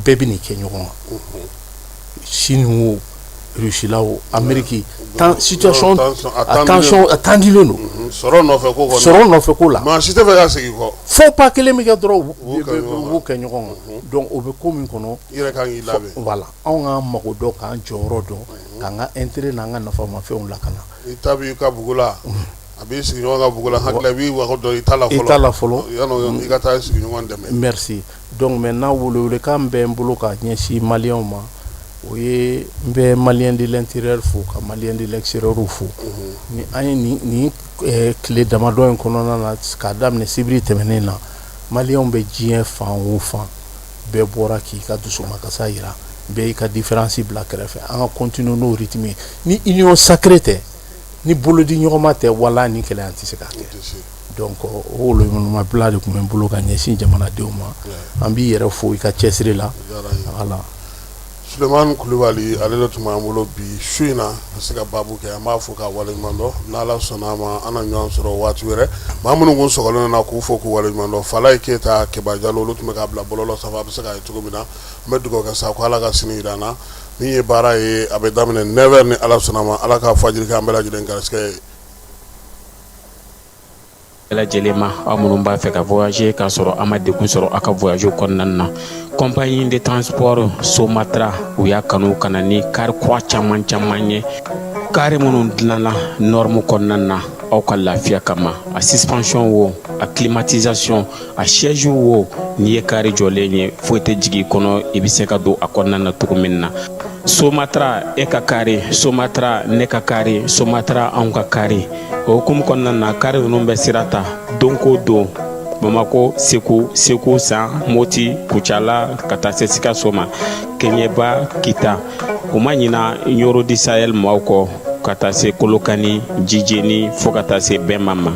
S6: bɛɛ bɛ nin kɛ ɲɔgɔn kan. Chine o Russie la o Amérique situation attention attendilen don
S3: sɔrɔ
S6: nɔfɛ ko la,
S3: maa si tɛ fɛ ka segin kɔ,
S6: fo pas kelen min kɛ dɔrɔn u b'o kɛ ɲɔgɔn kan. Donc o bɛ ko min kɔnɔ
S3: i yɛrɛ kan k'i labɛn.
S6: Voilà, anw k'an mago dɔn k'an jɔyɔrɔ dɔn k'an ka intérêt n'an ka nafamafɛnw lakana.
S3: I ta b'i ka bugu la, a b'i sigiɲɔgɔn ka bugu la, hakili i b'i wago dɔn i ta la fɔlɔ yanni i ka taa sigiɲɔgɔn dɛmɛ. Merci.
S6: Donc maintenant welewelekan bɛ n bolo ka ɲɛsin maliyɛnw ma, o ye n bɛ maliyɛn de l'intérieur fo ka maliyɛn de l'extérieur fo. Ni an ye nin tile damadɔ in kɔnɔna na k'a daminɛ sibiri tɛmɛnen na, maliyɛnw bɛ diɲɛ fan o fan bɛɛ bɔra k'i ka dusumakasa yira, bɛɛ y'i ka différence bila kɛrɛfɛ. An ka continuer n'o rythme ye. Ni union sacrée tɛ, ni bolodi ɲɔgɔnma tɛ, wala ni kɛlɛ an tɛ se k'a kɛ. Donc o wolomabila de tun bɛ n bolo ka ɲɛsin jamanadenw ma. An b'i yɛrɛ fo i ka cɛsiri la. Voilà.
S3: Sulemani Kulibali ale de tun b'an bolo bi su in na ka se ka baabu kɛ, an b'a fɔ k'a waleɲuman dɔn, n'Ala sɔnna a ma an na ɲɔgɔn sɔrɔ waati wɛrɛ. Maa minnu kun sɔgɔlen na k'u fɔ k'u waleɲuman dɔn, Falaye Keyita, Keba Jalo, olu tun bɛ k'a bila bɔlɔlɔ sanfɛ, a bɛ se k'a ye cogo min na. An bɛ dugawu kɛ sa ko Ala ka sini jira an na. Min ye baara ye a bɛ daminɛ 9h ni Ala sɔnna a ma, Ala ka fajiri kɛ an bɛɛ lajɛlen garisigɛ ye.
S7: bɛɛ lajɛlen ma, aw minnu b'a fɛ ka voyager k'a sɔrɔ a ma degun sɔrɔ a ka voyage kɔnɔna na. Compagnie de transport Somatra u y'a kanu ka na ni kari kura caman ye, kari minnu dilanna norme kɔnɔna na aw ka lafiya kama, a suspension wo, a climatisation, a siège wo, n'i ye kari jɔlen ye foyi tɛ jigin kɔnɔ, i bɛ se ka don a kɔnɔna na cogo min na. Somatra e ka kari, Somatra ne ka kari, Somatra anw ka kari. O hukumu kɔnɔna na kari ninnu bɛ sira ta don ko don Bamako, Segu, San, Moti, Kucala, ka taa se Sikaso ma, Keɲeba, Kita. O ma ɲina Yoro di Sahel maaw kɔ ka taa se Kolokani, Jijeni fo ka taa se Bɛnma ma.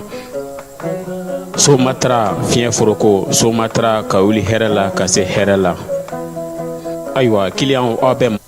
S7: Somatra fiɲɛ foroko, Somatra ka wuli hɛrɛ la ka se hɛrɛ la. Ayiwa, client aw bɛ